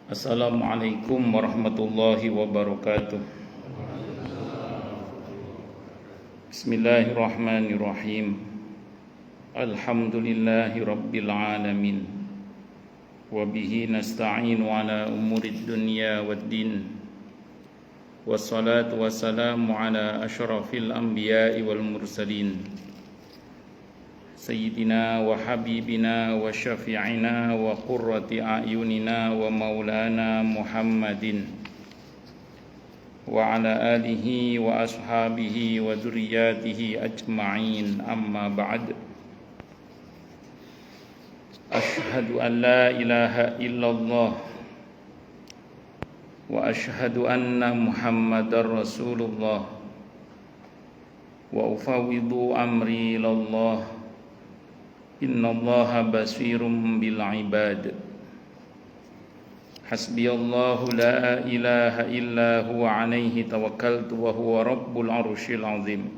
Assalamualaikum warahmatullahi wabarakatuh. Bismillahirrahmanirrahim. Alhamdulillahi rabbil alamin. Wabihi nasta'inu ala umurid dunya waddin. Wassalatu wassalamu ala ashrafil anbiya'i wal mursalin, Sayyidina wa habibina wa syafi'ina wa qurrati a'yunina wa maulana Muhammadin wa ala alihi wa ashabihi wa dzurriyyatihi ajma'in, amma ba'd. Ashhadu an la ilaha illallah wa ashhadu anna Muhammadar Rasulullah wa ufawwidu amri ilallah. Innallaha basirum bil ibad. Hasbiyallahu la ilaha illa huwa alaihi tawakkaltu wa huwa rabbul arsyil azim.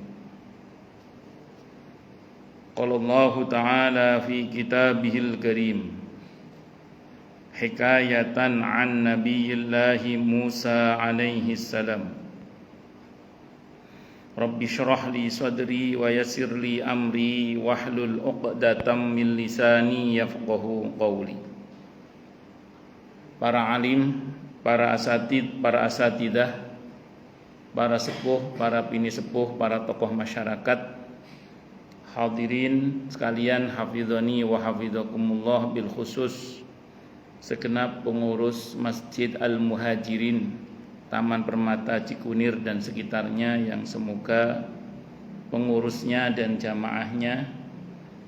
Qala Allah ta'ala fi kitabihil karim hikayatan an nabiyillahi Musa alaihi salam. Rabbi syrah li sadri wa yassir li amri wahlul 'uqdatam min lisani yafqahu qawli. Para alim, para asatid, para asatidah, para sepuh, para bini sepuh, para tokoh masyarakat, hadirin sekalian, hafizani wa hafizakumullah, bil khusus segenap pengurus Masjid Al-Muhajirin Taman Permata Cikunir dan sekitarnya, yang semoga pengurusnya dan jamaahnya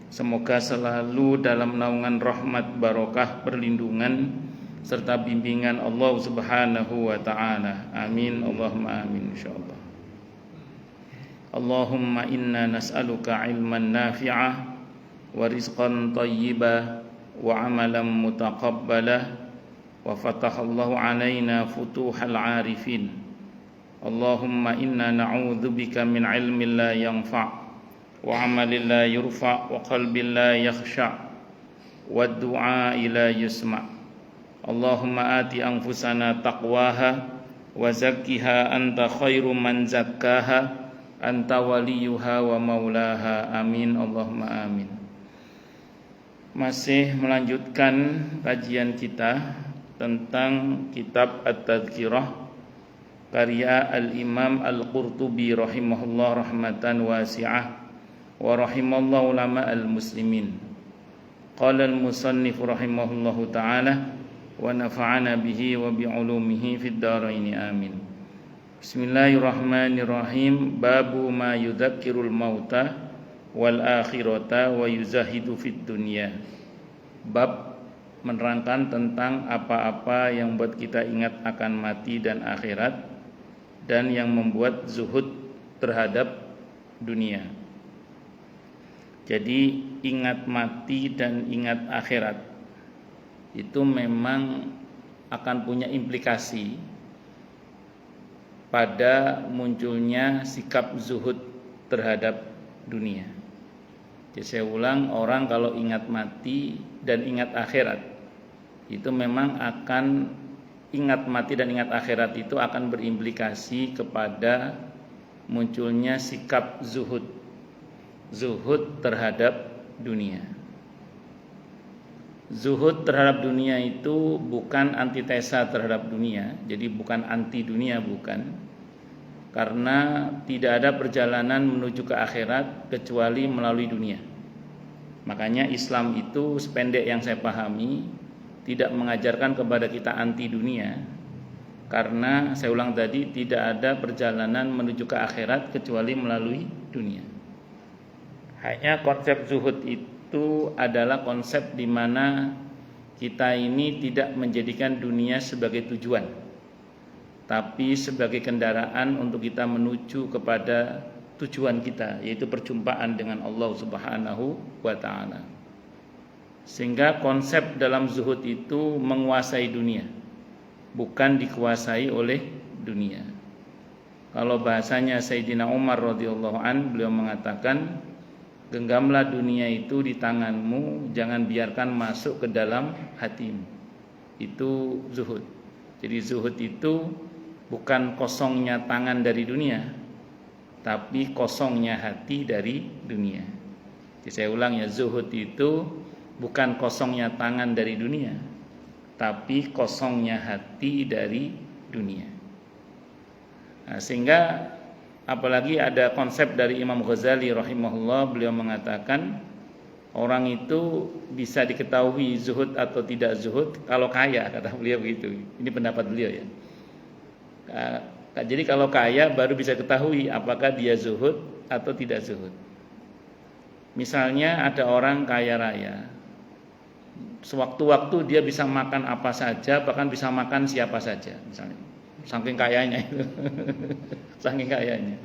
semoga selalu dalam naungan rahmat, barokah, perlindungan serta bimbingan Allah Subhanahu wa ta'ala. Amin, Allahumma amin, insyaallah. Allahumma inna nas'aluka ilman nafi'ah wa rizqan tayyiba wa amalan mutaqabbala wa fatahallahu alaina futuhal arifin. Allahumma inna na'udzubika min ilmin la yanfa' wa amalin la yurfa' wa qalbin la yakhsha' wa du'a la yusma'. Allahumma ati anfusana taqwaha wa zakkiha anta khairu man zakkaha anta waliyuha wa maulaha. Amin, Allahumma amin. Masih melanjutkan kajian kita tentang kitab At-Tadhkirah karya Al-Imam Al-Qurtubi rahimahullah rahmatan wasi'ah wa rahimallahu ulama al-muslimin. Qala al-musannif rahimahullahu ta'ala wa nafa'ana bihi wa bi'ulumihi fid dharain, amin. Bismillahirrahmanirrahim. Babu ma yudzakkirul mauta wal akhirata wa yuzahidu fid dunya. Bab menerangkan tentang apa-apa yang membuat kita ingat akan mati dan akhirat, dan yang membuat zuhud terhadap dunia. Jadi ingat mati dan ingat akhirat itu memang akan punya implikasi pada munculnya sikap zuhud terhadap dunia. Jadi saya ulang, orang kalau ingat mati dan ingat akhirat itu memang akan, ingat mati dan ingat akhirat itu akan berimplikasi kepada munculnya sikap zuhud terhadap dunia. Zuhud terhadap dunia itu bukan antitesa terhadap dunia, jadi bukan anti dunia, bukan. Karena tidak ada perjalanan menuju ke akhirat kecuali melalui dunia. Makanya Islam itu, sependek yang saya pahami, tidak mengajarkan kepada kita anti dunia. Karena saya ulang tadi, tidak ada perjalanan menuju ke akhirat kecuali melalui dunia. Hanya konsep zuhud itu adalah konsep di mana kita ini tidak menjadikan dunia sebagai tujuan, tapi sebagai kendaraan untuk kita menuju kepada tujuan kita, yaitu perjumpaan dengan Allah Subhanahu wa ta'ala. Sehingga konsep dalam zuhud itu menguasai dunia, bukan dikuasai oleh dunia. Kalau bahasanya Sayyidina Umar radhiyallahu an, beliau mengatakan, genggamlah dunia itu di tanganmu, jangan biarkan masuk ke dalam hatimu. Itu zuhud. Jadi zuhud itu bukan kosongnya tangan dari dunia, tapi kosongnya hati dari dunia. Jadi saya ulang ya, zuhud itu bukan kosongnya tangan dari dunia, tapi kosongnya hati dari dunia. Nah, sehingga apalagi ada konsep dari Imam Ghazali rahimahullah, beliau mengatakan orang itu bisa diketahui zuhud atau tidak zuhud kalau kaya, kata beliau begitu. Ini pendapat beliau ya. Jadi kalau kaya baru bisa ketahui apakah dia zuhud atau tidak zuhud. Misalnya ada orang kaya raya, sewaktu-waktu dia bisa makan apa saja, bahkan bisa makan siapa saja, misalnya, saking kayanya itu, saking kayanya.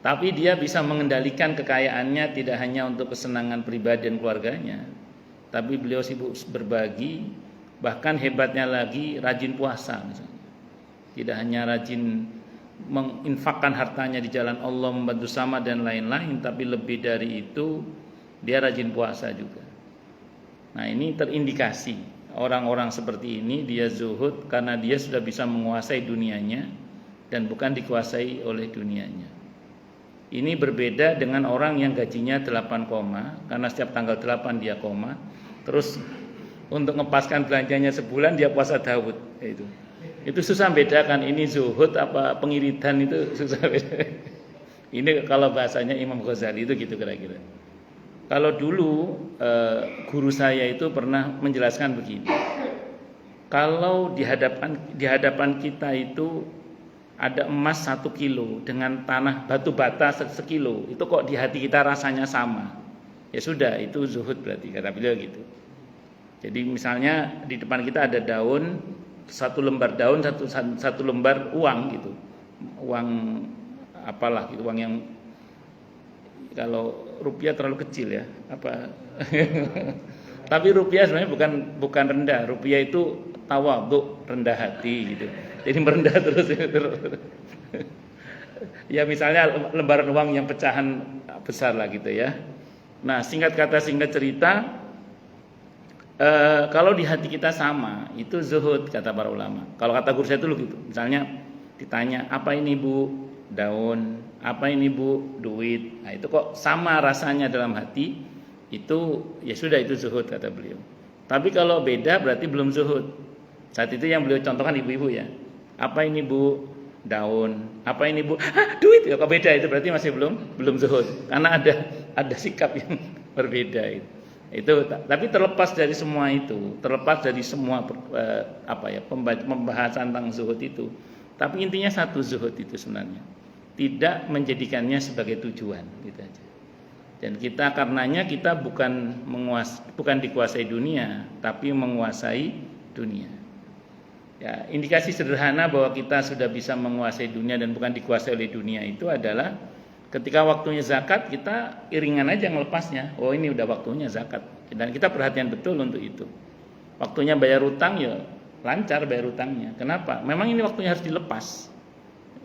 Tapi dia bisa mengendalikan kekayaannya tidak hanya untuk kesenangan pribadi dan keluarganya, tapi beliau sibuk berbagi, bahkan hebatnya lagi rajin puasa misalnya. Tidak hanya rajin menginfakkan hartanya di jalan Allah, membantu sama dan lain-lain, tapi lebih dari itu dia rajin puasa juga. Nah, ini terindikasi orang-orang seperti ini dia zuhud karena dia sudah bisa menguasai dunianya dan bukan dikuasai oleh dunianya. Ini berbeda dengan orang yang gajinya 8 koma, karena setiap tanggal 8 dia koma. Terus untuk ngepaskan belanjanya sebulan dia puasa Daud. Itu susah bedakan ini zuhud apa pengiritan, itu susah beda. Ini kalau bahasanya Imam Ghazali itu gitu kira-kira. Kalau dulu guru saya itu pernah menjelaskan begini. Kalau di hadapan kita itu ada emas 1 kilo dengan tanah batu bata 1 kilo, itu kok di hati kita rasanya sama, ya sudah, itu zuhud berarti, kata beliau gitu. Jadi misalnya di depan kita ada daun, 1 lembar daun, satu lembar uang gitu, uang apalah gitu, uang yang kalau rupiah terlalu kecil ya apa. Tapi rupiah sebenarnya bukan rendah, rupiah itu tawadhu, rendah hati gitu. Jadi merendah terus. Ya misalnya lembaran uang yang pecahan besar lah gitu ya. Nah, singkat kata singkat cerita, kalau di hati kita sama, itu zuhud kata para ulama. Kalau kata guru saya dulu gitu, misalnya ditanya, apa ini Bu? Daun. Apa ini Bu? Duit. Nah, itu kok sama rasanya dalam hati, itu ya sudah, itu zuhud kata beliau. Tapi kalau beda berarti belum zuhud. Saat itu yang beliau contohkan ibu-ibu ya. Apa ini Bu? Daun. Apa ini Bu? Duit. Ya, kok beda, itu berarti masih belum zuhud. Karena ada sikap yang berbeda itu. Tapi terlepas dari semua itu, terlepas dari semua pembahasan tentang zuhud itu. Tapi intinya satu, zuhud itu sebenarnya tidak menjadikannya sebagai tujuan gitu aja. Dan karenanya kita bukan dikuasai dunia, tapi menguasai dunia. Ya, indikasi sederhana bahwa kita sudah bisa menguasai dunia dan bukan dikuasai oleh dunia itu adalah ketika waktunya zakat, kita iringan aja ngelepasnya. Oh, ini udah waktunya zakat. Dan kita perhatian betul untuk itu. Waktunya bayar utang, ya lancar bayar utangnya. Kenapa? Memang ini waktunya harus dilepas.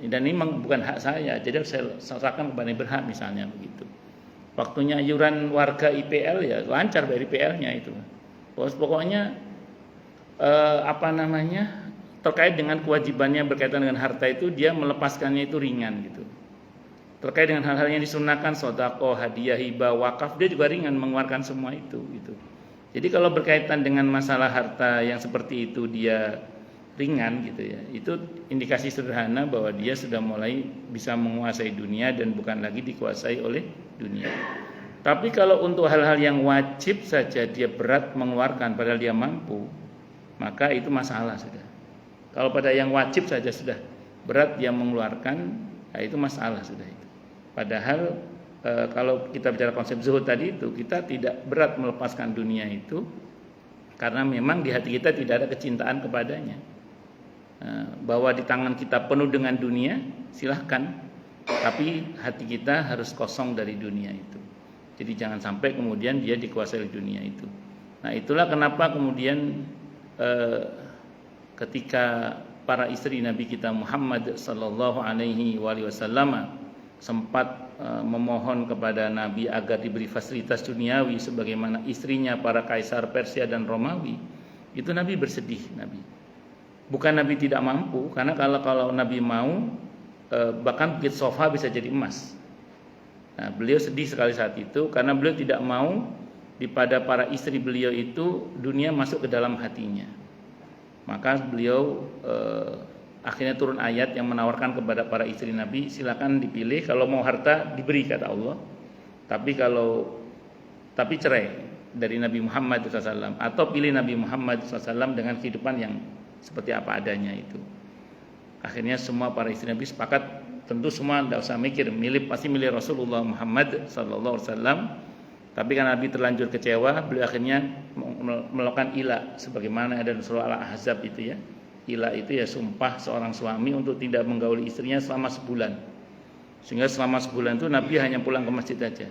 Dan ini memang bukan hak saya, jadi saya serahkan kepada yang berhak misalnya begitu. Waktunya iuran warga IPL, ya lancar bayar IPL-nya itu. Pokoknya terkait dengan kewajibannya berkaitan dengan harta itu, dia melepaskannya itu ringan gitu. Terkait dengan hal-hal yang disunahkan, sedekah, hadiah, hibah, wakaf, dia juga ringan mengeluarkan semua itu gitu. Jadi kalau berkaitan dengan masalah harta yang seperti itu dia ringan gitu ya, itu indikasi sederhana bahwa dia sudah mulai bisa menguasai dunia dan bukan lagi dikuasai oleh dunia. Tapi kalau untuk hal-hal yang wajib saja dia berat mengeluarkan padahal dia mampu, maka itu masalah sudah. Kalau pada yang wajib saja sudah berat dia mengeluarkan, nah itu masalah sudah itu. Padahal kalau kita bicara konsep zuhud tadi itu, kita tidak berat melepaskan dunia itu karena memang di hati kita tidak ada kecintaan kepadanya. Bahwa di tangan kita penuh dengan dunia, silahkan, tapi hati kita harus kosong dari dunia itu. Jadi jangan sampai kemudian dia dikuasai oleh dunia itu. Nah, itulah kenapa kemudian ketika para istri Nabi kita Muhammad sallallahu alaihi wasallam sempat memohon kepada Nabi agar diberi fasilitas duniawi sebagaimana istrinya para kaisar Persia dan Romawi, Itu Nabi bersedih, Nabi. Bukan Nabi tidak mampu, karena kalau Nabi mau, bahkan bukit sofa bisa jadi emas. Nah, beliau sedih sekali saat itu karena beliau tidak mau pada para istri beliau itu dunia masuk ke dalam hatinya. Maka beliau akhirnya turun ayat yang menawarkan kepada para istri Nabi, silakan dipilih, kalau mau harta diberi kata Allah. Tapi cerai dari Nabi Muhammad SAW, atau pilih Nabi Muhammad SAW dengan kehidupan yang seperti apa adanya itu. Akhirnya semua para istri Nabi sepakat, tentu semua tidak usah mikir, pasti milih Rasulullah Muhammad SAW. Tapi karena Nabi terlanjur kecewa, beliau akhirnya melakukan ila, sebagaimana ada di surah Al-Ahzab itu ya. Ila itu ya sumpah seorang suami untuk tidak menggauli istrinya selama sebulan. Sehingga selama sebulan itu Nabi hanya pulang ke masjid aja.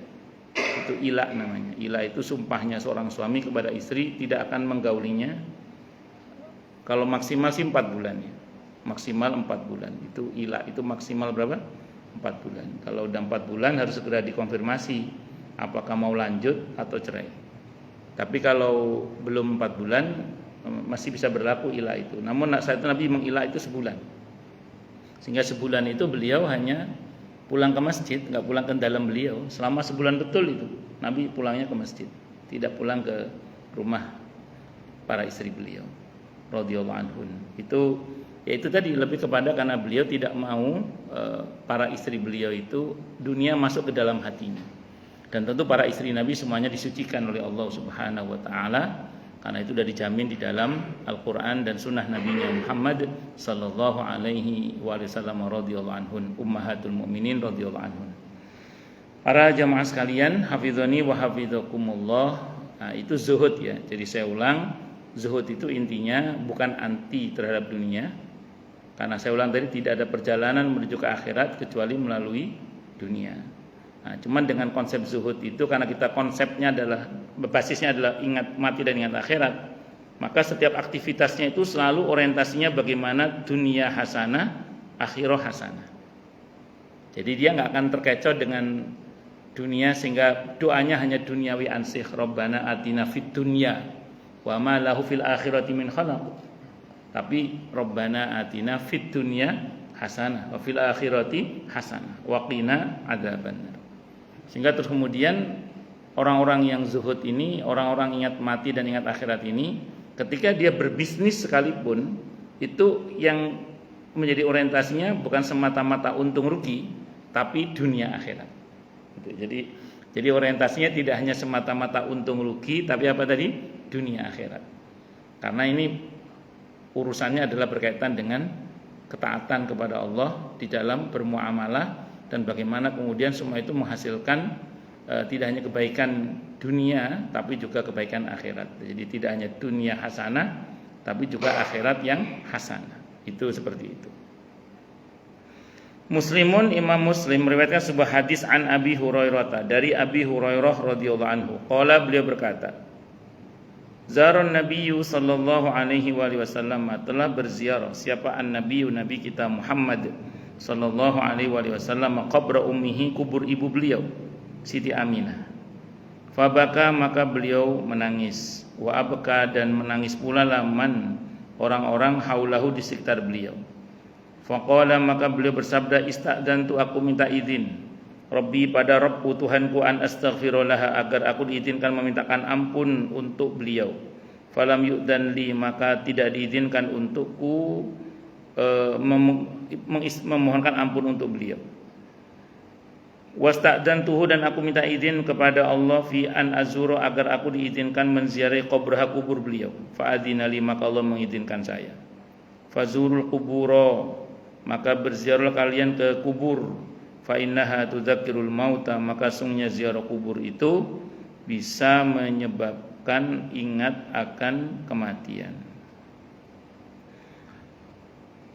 Itu ila namanya. Ila itu sumpahnya seorang suami kepada istri tidak akan menggaulinya. Kalau maksimal sih 4 bulan ya. Maksimal 4 bulan. Itu ila itu maksimal berapa? 4 bulan. Kalau udah 4 bulan harus segera dikonfirmasi apakah mau lanjut atau cerai. Tapi kalau belum 4 bulan masih bisa berlaku ila itu. Namun saat itu Nabi mengila itu sebulan. Sehingga sebulan itu beliau hanya pulang ke masjid, nggak pulang ke dalam beliau. Selama sebulan betul itu Nabi pulangnya ke masjid, tidak pulang ke rumah para istri beliau radhiyallahu anhun. Itu tadi lebih kepada karena beliau tidak mau para istri beliau itu dunia masuk ke dalam hatinya. Dan tentu para istri Nabi semuanya disucikan oleh Allah Subhanahu wa taala, karena itu sudah dijamin di dalam Al-Quran dan Sunnah Nabi Muhammad Sallallahu Alaihi Wasallam radhiyallahu anhun, ummahatul mu'minin radhiyallahu anhun. Para jamaah sekalian, hafizoni wa hafizakumullah. Nah, itu zuhud ya. Jadi saya ulang, zuhud itu intinya bukan anti terhadap dunia. Karena saya ulang tadi tidak ada perjalanan menuju ke akhirat kecuali melalui dunia. Nah, cuman dengan konsep zuhud itu karena kita konsepnya adalah basisnya adalah ingat mati dan ingat akhirat, maka setiap aktivitasnya itu selalu orientasinya bagaimana dunia hasanah, akhirah hasanah. Jadi dia nggak akan terkecoh dengan dunia sehingga doanya hanya duniawi ansih, Rabbana atina fid dunya wa ma lahu fil akhirati min khalaq. Tapi Rabbana atina fid dunya hasanah wa fil akhirati hasanah wa qina adzabannar. Sehingga terus kemudian orang-orang yang zuhud ini, orang-orang ingat mati dan ingat akhirat ini, ketika dia berbisnis sekalipun, itu yang menjadi orientasinya bukan semata-mata untung rugi, tapi dunia akhirat. Jadi orientasinya tidak hanya semata-mata untung rugi, tapi apa tadi? Dunia akhirat. Karena ini urusannya adalah berkaitan dengan ketaatan kepada Allah di dalam bermuamalah, dan bagaimana kemudian semua itu menghasilkan tidak hanya kebaikan dunia tapi juga kebaikan akhirat. Jadi tidak hanya dunia hasanah tapi juga akhirat yang hasanah. Itu seperti itu. Muslimun, Imam Muslim meriwayatkan sebuah hadis an Abi Hurairah, dari Abi Hurairah radhiyallahu anhu. Qala, beliau berkata, Zaron Nabiyyu sallallahu alaihi wasallam, telah berziarah siapa an-nabiyyu, nabi kita Muhammad sallallahu alaihi wasallam, qabra ummihi, kubur ibu beliau Siti Aminah. Fabaka, maka beliau menangis. Wa abka, dan menangis pula laman orang-orang haulahu, di sekitar beliau. Faqala, maka beliau bersabda, ista'dantu, aku minta izin, Rabbi, pada Rabbku, Tuhanku, an astaghfirullah, agar aku diizinkan memintakan ampun untuk beliau. Falam yu'dan li, maka tidak diizinkan untukku memohonkan ampun untuk beliau. Wasta'dantuhu, dan aku minta izin kepada Allah fi an azura, agar aku diizinkan menziarahi qabrah, kubur beliau. Fa'adzina li, maka Allah mengizinkan saya. Fazurul qubura, maka berziarahlah kalian ke kubur. Fa innaha tudzakirul mauta, maka sungguhnya ziarah kubur itu bisa menyebabkan ingat akan kematian.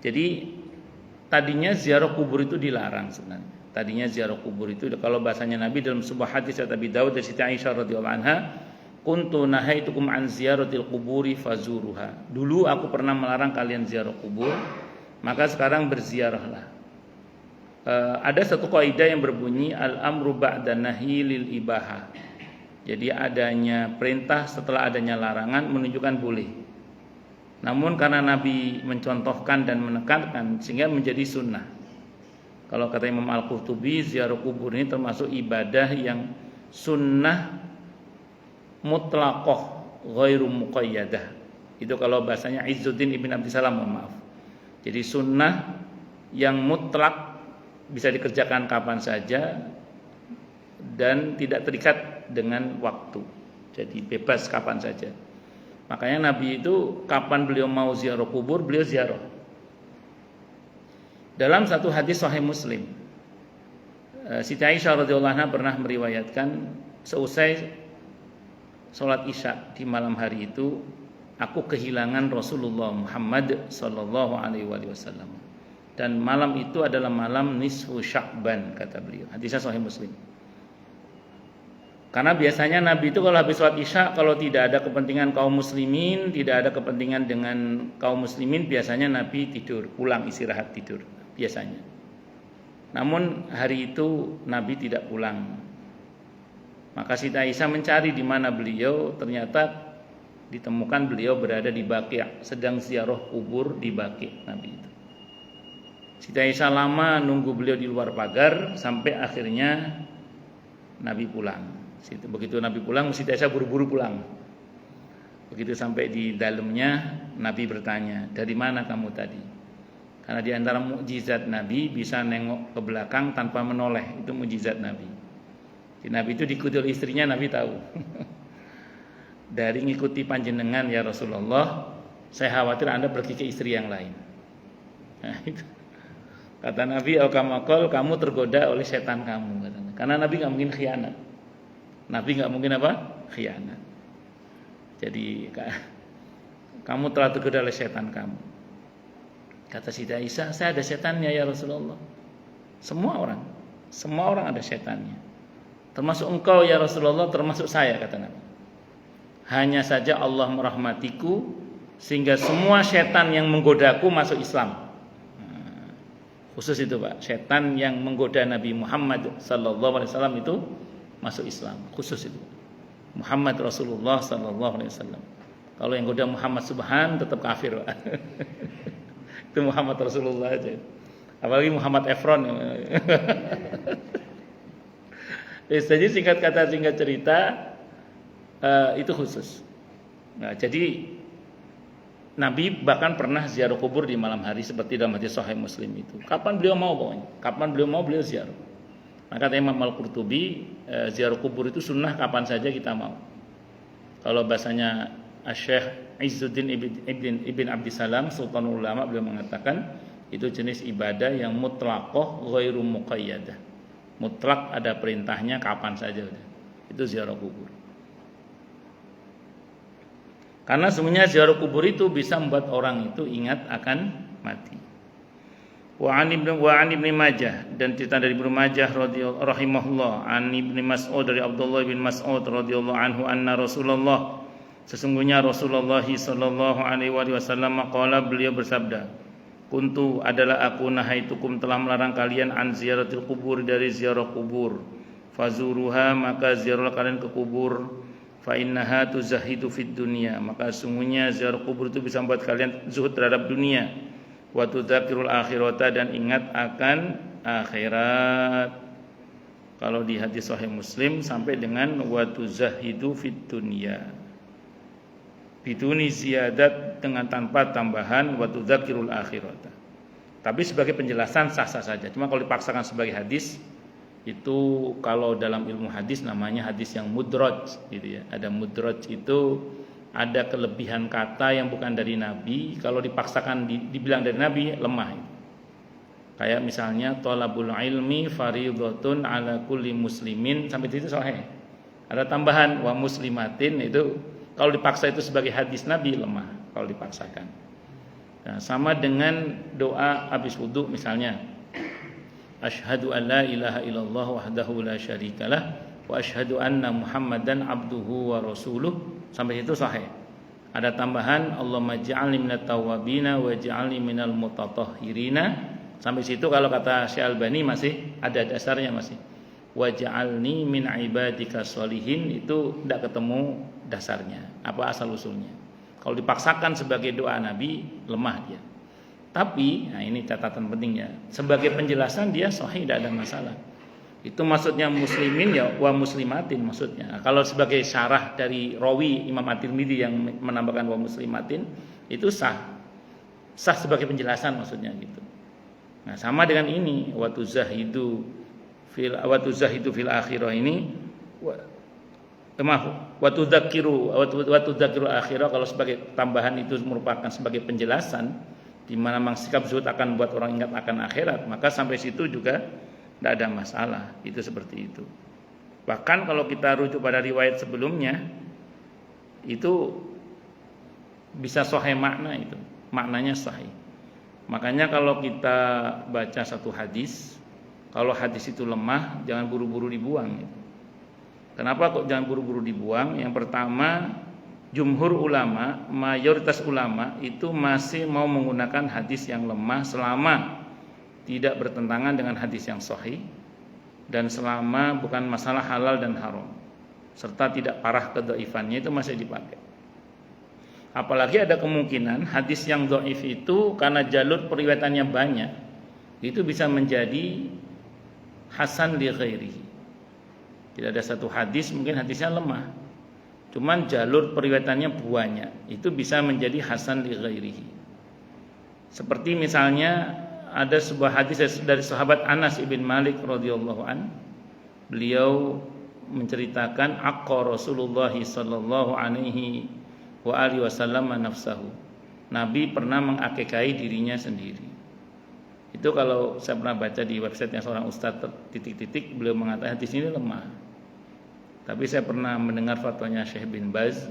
Jadi tadinya ziarah kubur itu dilarang sebenarnya. Tadinya ziarah kubur itu, kalau bahasanya Nabi dalam sebuah hadis dari Abi Dawud dari Siti Aisyah radhiyallahu anha, kuntu nahaitukum an ziyaratil quburi fazuruha. Dulu aku pernah melarang kalian ziarah kubur, maka sekarang berziarahlah. Ada satu kaidah yang berbunyi al-amru ba'da nahyi lil ibahah. Jadi adanya perintah setelah adanya larangan menunjukkan boleh. Namun karena Nabi mencontohkan dan menekankan sehingga menjadi sunnah. Kalau kata Imam Al-Qurtubi, ziarah kubur ini termasuk ibadah yang sunnah mutlaqah ghairu muqayyadah. Itu kalau bahasanya Izzuddin Ibn Abdissalam, maaf. Jadi sunnah yang mutlak bisa dikerjakan kapan saja dan tidak terikat dengan waktu. Jadi bebas kapan saja. Makanya Nabi itu kapan beliau mau ziarah kubur, beliau ziarah. Dalam satu hadis Sahih Muslim, Siti Aisyah radhiyallahu anha pernah meriwayatkan, seusai sholat Isya di malam hari itu, aku kehilangan Rasulullah Muhammad sallallahu alaihi wasallam. Dan malam itu adalah malam nisfu Sya'ban, kata beliau. Hadisnya Sahih Muslim. Karena biasanya Nabi itu kalau habis sholat Isya, kalau tidak ada kepentingan kaum muslimin, tidak ada kepentingan dengan kaum muslimin, biasanya Nabi tidur, pulang istirahat tidur biasanya. Namun hari itu Nabi tidak pulang. Maka Siti Aisyah mencari di mana beliau, ternyata ditemukan beliau berada di Baqi', sedang ziarah kubur di Baqi' Nabi itu. Siti Aisyah lama nunggu beliau di luar pagar sampai akhirnya Nabi pulang. Begitu Nabi pulang, Siti Aisyah buru-buru pulang. Begitu sampai di dalamnya, Nabi bertanya, dari mana kamu tadi? Karena di antara mukjizat Nabi bisa nengok ke belakang tanpa menoleh, itu mukjizat Nabi. Di Nabi itu diikuti oleh istrinya, Nabi tahu. Dari ngikuti panjenengan ya Rasulullah, saya khawatir Anda pergi ke istri yang lain. Nah, itu. Kata Nabi, "Aukamakol, kamu tergoda oleh setan kamu," katanya. Karena Nabi nggak mungkin khianat. Nabi nggak mungkin apa? Khianat. Jadi kamu telah tergoda oleh setan kamu. Kata Siti Aisyah, saya ada setannya ya Rasulullah. Semua orang ada setannya. Termasuk engkau ya Rasulullah, termasuk saya, kata Nabi. Hanya saja Allah merahmatiku sehingga semua setan yang menggodaku masuk Islam. Khusus itu Pak, setan yang menggoda Nabi Muhammad sallallahu alaihi wasallam itu masuk Islam. Khusus itu. Muhammad Rasulullah sallallahu alaihi wasallam. Kalau yang goda Muhammad Subhan tetap kafir, Pak. Itu Muhammad Rasulullah aja. Apalagi Muhammad Efron. Jadi singkat kata singkat cerita, itu khusus. Nah, jadi Nabi bahkan pernah ziarah kubur di malam hari seperti dalam hadis Sahih Muslim itu. Kapan beliau mau pokoknya? Kapan beliau mau beliau ziarah. Maka kata Imam Al-Qurtubi, ziarah kubur itu sunnah kapan saja kita mau. Kalau bahasanya Syekh Izzuddin Ibn Abdissalam, Sultanul Ulama, beliau mengatakan itu jenis ibadah yang mutlaqah ghairu muqayyadah. Mutlak ada perintahnya kapan saja udah. Itu ziarah kubur. Karena semuanya ziarah kubur itu bisa membuat orang itu ingat akan mati. Wa an Ibnu Majah, dan cerita dari Ibnu Majah rahimahullah, an Ibnu Mas'ud dari Abdullah bin Mas'ud radhiyallahu anhu anna Rasulullah, sesungguhnya Rasulullah sallallahu alaihi wasallam qala, beliau bersabda, kuntu adalah aku nahaitukum telah melarang kalian an ziyaratil kubur, dari ziarah kubur, fazuruha maka ziarah kalian ke kubur, fa innaha tuzahidu fid dunya, maka sungguhnya ziarah kubur itu bisa membuat kalian zuhud terhadap dunia, wa tudzakirul akhirata, dan ingat akan akhirat. Kalau di hadis Sahih Muslim sampai dengan wa tuzahidu fid dunya, biduni ziyadat, dengan tanpa tambahan, wa tudzakirul akhirata. Tapi sebagai penjelasan sah-sah saja. Cuma kalau dipaksakan sebagai hadis, itu kalau dalam ilmu hadis namanya hadis yang mudraj gitu ya. Ada mudraj itu ada kelebihan kata yang bukan dari Nabi, kalau dipaksakan dibilang dari Nabi lemah. Kayak misalnya thalabul ilmi fardhatun ala kulli muslimin, sampai situ sahih. Ada tambahan wa muslimatin, itu kalau dipaksa itu sebagai hadis Nabi lemah kalau dipaksakan. Nah, sama dengan doa habis wudu misalnya, asyhadu an la ilaha illallah wahdahu la syarikalah wa asyhadu anna Muhammadan abduhu wa rasuluh, sampai situ sahih. Ada tambahan Allahumma ij'alni minat tawwabina wa ij'alni minal mutatahhirina. Sampai situ kalau kata Syekh Albani masih ada dasarnya, masih waj'alni min ibadika sholihin, itu tidak ketemu dasarnya, apa asal usulnya. Kalau dipaksakan sebagai doa Nabi, lemah dia. Tapi, nah ini catatan pentingnya, sebagai penjelasan dia sahih, tidak ada masalah. Itu maksudnya muslimin ya wa muslimatin maksudnya. Nah, kalau sebagai syarah dari rawi Imam At-Tirmidzi yang menambahkan wa muslimatin, itu sah. Sah sebagai penjelasan maksudnya gitu. Nah, sama dengan ini wa tuzahidu fil akhirah ini wa tudzakiru akhirah, kalau sebagai tambahan itu merupakan sebagai penjelasan di mana memang sikap zuhud akan membuat orang ingat akan akhirat, maka sampai situ juga tidak ada masalah. Itu seperti itu. Bahkan kalau kita rujuk pada riwayat sebelumnya, itu bisa sahih makna, itu maknanya sahih. Makanya kalau kita baca satu hadis, kalau hadis itu lemah, jangan buru-buru dibuang gitu. Kenapa kok jangan buru-buru dibuang? Yang pertama, jumhur ulama, mayoritas ulama itu masih mau menggunakan hadis yang lemah selama tidak bertentangan dengan hadis yang sahih dan selama bukan masalah halal dan haram, serta tidak parah kedhaifannya, itu masih dipakai. Apalagi ada kemungkinan hadis yang dhaif itu karena jalur periwayatannya banyak, itu bisa menjadi hasan li ghairihi. Tidak ada satu hadis mungkin hadisnya lemah, cuman jalur periwayatannya banyak, itu bisa menjadi hasan li ghairihi. Seperti misalnya ada sebuah hadis dari sahabat Anas ibn Malik radhiyallahu an. Beliau menceritakan aqqa Rasulullah sallallahu alaihi wa alihi wasallam nafsahu. Nabi pernah mengakikahi dirinya sendiri. Itu kalau saya pernah baca di website yang seorang ustadz titik-titik, beliau mengatakan hadis ini lemah. Tapi saya pernah mendengar fatwanya Syekh bin Baz,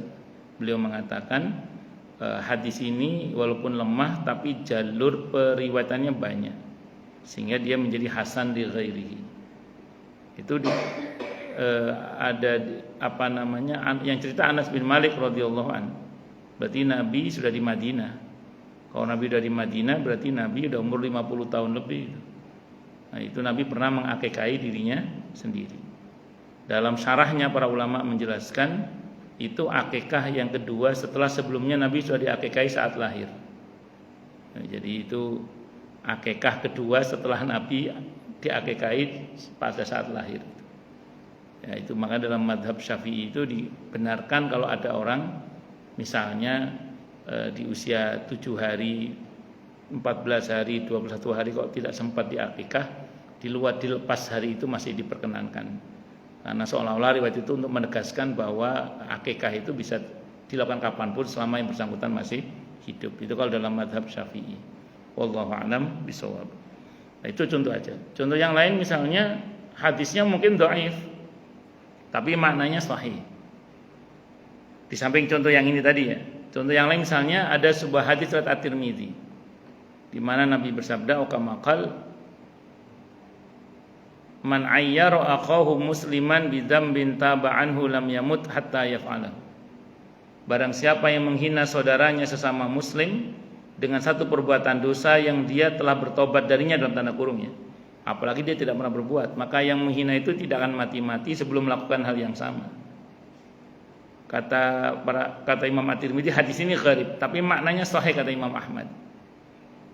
beliau mengatakan hadis ini walaupun lemah tapi jalur periwayatannya banyak, sehingga dia menjadi hasan li ghairihi. Itu ada apa namanya, yang cerita Anas bin Malik radhiyallahu an. Berarti Nabi sudah di Madinah. Kalau Nabi sudah di Madinah berarti Nabi sudah umur 50 tahun lebih. Nah, itu Nabi pernah mengakikahi dirinya sendiri. Dalam syarahnya para ulama menjelaskan itu akikah yang kedua setelah sebelumnya Nabi sudah diakikahi saat lahir. Nah, jadi itu akikah kedua setelah Nabi diakikahi pada saat lahir. Ya, itu maka dalam madhab Syafi'i itu dibenarkan kalau ada orang misalnya di usia 7 hari, 14 hari, 21 hari kok tidak sempat diakikah, dilepas hari itu masih diperkenankan. Karena seolah-olah riwayat itu untuk menegaskan bahwa akikah itu bisa dilakukan kapanpun selama yang bersangkutan masih hidup. Itu kalau dalam madhab Syafi'i. Wallahu a'lam bishawab. Nah, itu contoh aja. Contoh yang lain misalnya hadisnya mungkin dhaif, tapi maknanya sahih. Di samping contoh yang ini tadi ya. Contoh yang lain misalnya ada sebuah hadis riwayat At-Tirmidzi di mana Nabi bersabda, "Uqamaqal man ayyara akhahu musliman bidzambin taba'anhu lam yamut hatta yaf'alahu." Barang siapa yang menghina saudaranya sesama muslim dengan satu perbuatan dosa yang dia telah bertobat darinya dalam tanda kurungnya, apalagi dia tidak pernah berbuat, maka yang menghina itu tidak akan mati-mati sebelum melakukan hal yang sama. Kata Imam At-Tirmidzi, hadis ini gharib, tapi maknanya sahih kata Imam Ahmad.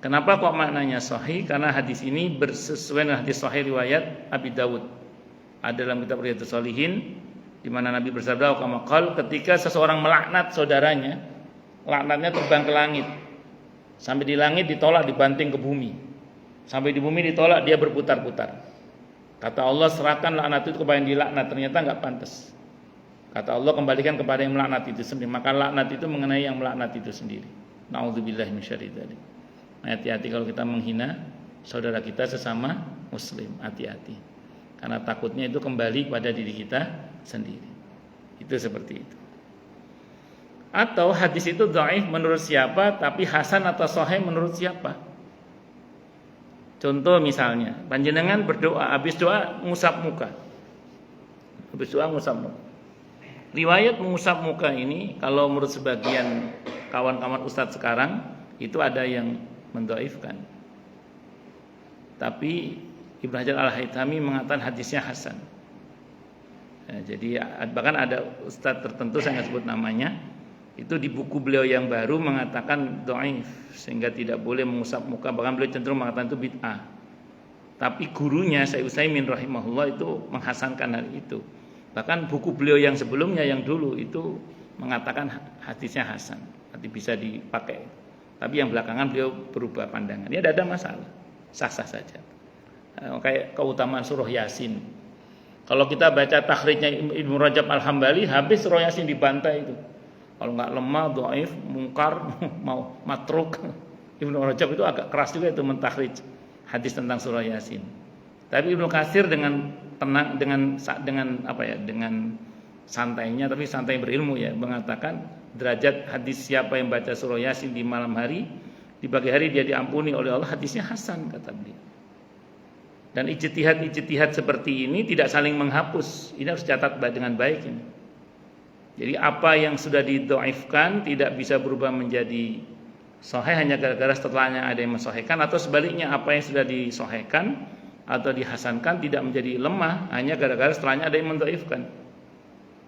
Kenapa kok maknanya sahih? Karena hadis ini bersesuaian dengan hadis sahih riwayat Abi Dawud. Ada dalam kitab Riyadhus Shalihin di mana Nabi bersabda, "Qamaqal," ketika seseorang melaknat saudaranya, laknatnya terbang ke langit. Sampai di langit ditolak, dibanting ke bumi. Sampai di bumi ditolak, dia berputar-putar. Kata Allah, serahkan laknat itu kepada yang dilaknat, ternyata enggak pantas. Kata Allah, kembalikan kepada yang melaknat itu sendiri. Maka laknat itu mengenai yang melaknat itu sendiri. Na'udzubillahi minasyarri dzalik. Hati-hati kalau kita menghina saudara kita sesama muslim, hati-hati. Karena takutnya itu kembali pada diri kita sendiri. Itu seperti itu. Atau hadis itu dhaif menurut siapa, tapi hasan atau sahih menurut siapa? Contoh misalnya, panjenengan berdoa, habis doa ngusap muka. Habis doa ngusap muka. Riwayat mengusap muka ini kalau menurut sebagian kawan-kawan ustadz sekarang itu ada yang mendhaifkan. Tapi Ibnu Hajar Al-Haytami mengatakan hadisnya hasan. Ya, jadi bahkan ada ustadz tertentu saya nggak sebut namanya, Itu di buku beliau yang baru mengatakan dhaif, sehingga tidak boleh mengusap muka, bahkan beliau cenderung mengatakan itu bid'ah. Tapi gurunya Syekh Utsaimin rahimahullah itu menghasankan hal itu. Bahkan buku beliau yang sebelumnya yang dulu itu mengatakan hadisnya hasan, nanti bisa dipakai. Tapi yang belakangan beliau berubah pandangan. Ya tidak ada masalah, sah-sah saja. Kayak keutamaan surah Yasin. Kalau kita baca takhrijnya Ibnu Rajab Al-Hambali, habis surah Yasin dibantai itu. Kalau nggak lemah, dhaif, mungkar, mau matruk. Ibnu Rajab itu agak keras juga itu mentakhrij hadis tentang surah Yasin. Tapi Ibnu Katsir dengan tenang, dengan santainya, tapi santai berilmu ya, mengatakan derajat hadis siapa yang baca surah Yasin di malam hari, di pagi hari dia diampuni oleh Allah, hadisnya hasan kata beliau. Dan ijtihad seperti ini tidak saling menghapus. Ini harus catat dengan baik ini. Jadi apa yang sudah didhaifkan tidak bisa berubah menjadi sahih hanya gara-gara setelahnya ada yang mensahihkan, atau sebaliknya apa yang sudah disahihkan atau dihasankan tidak menjadi lemah hanya gara-gara setelahnya ada yang mendhaifkan.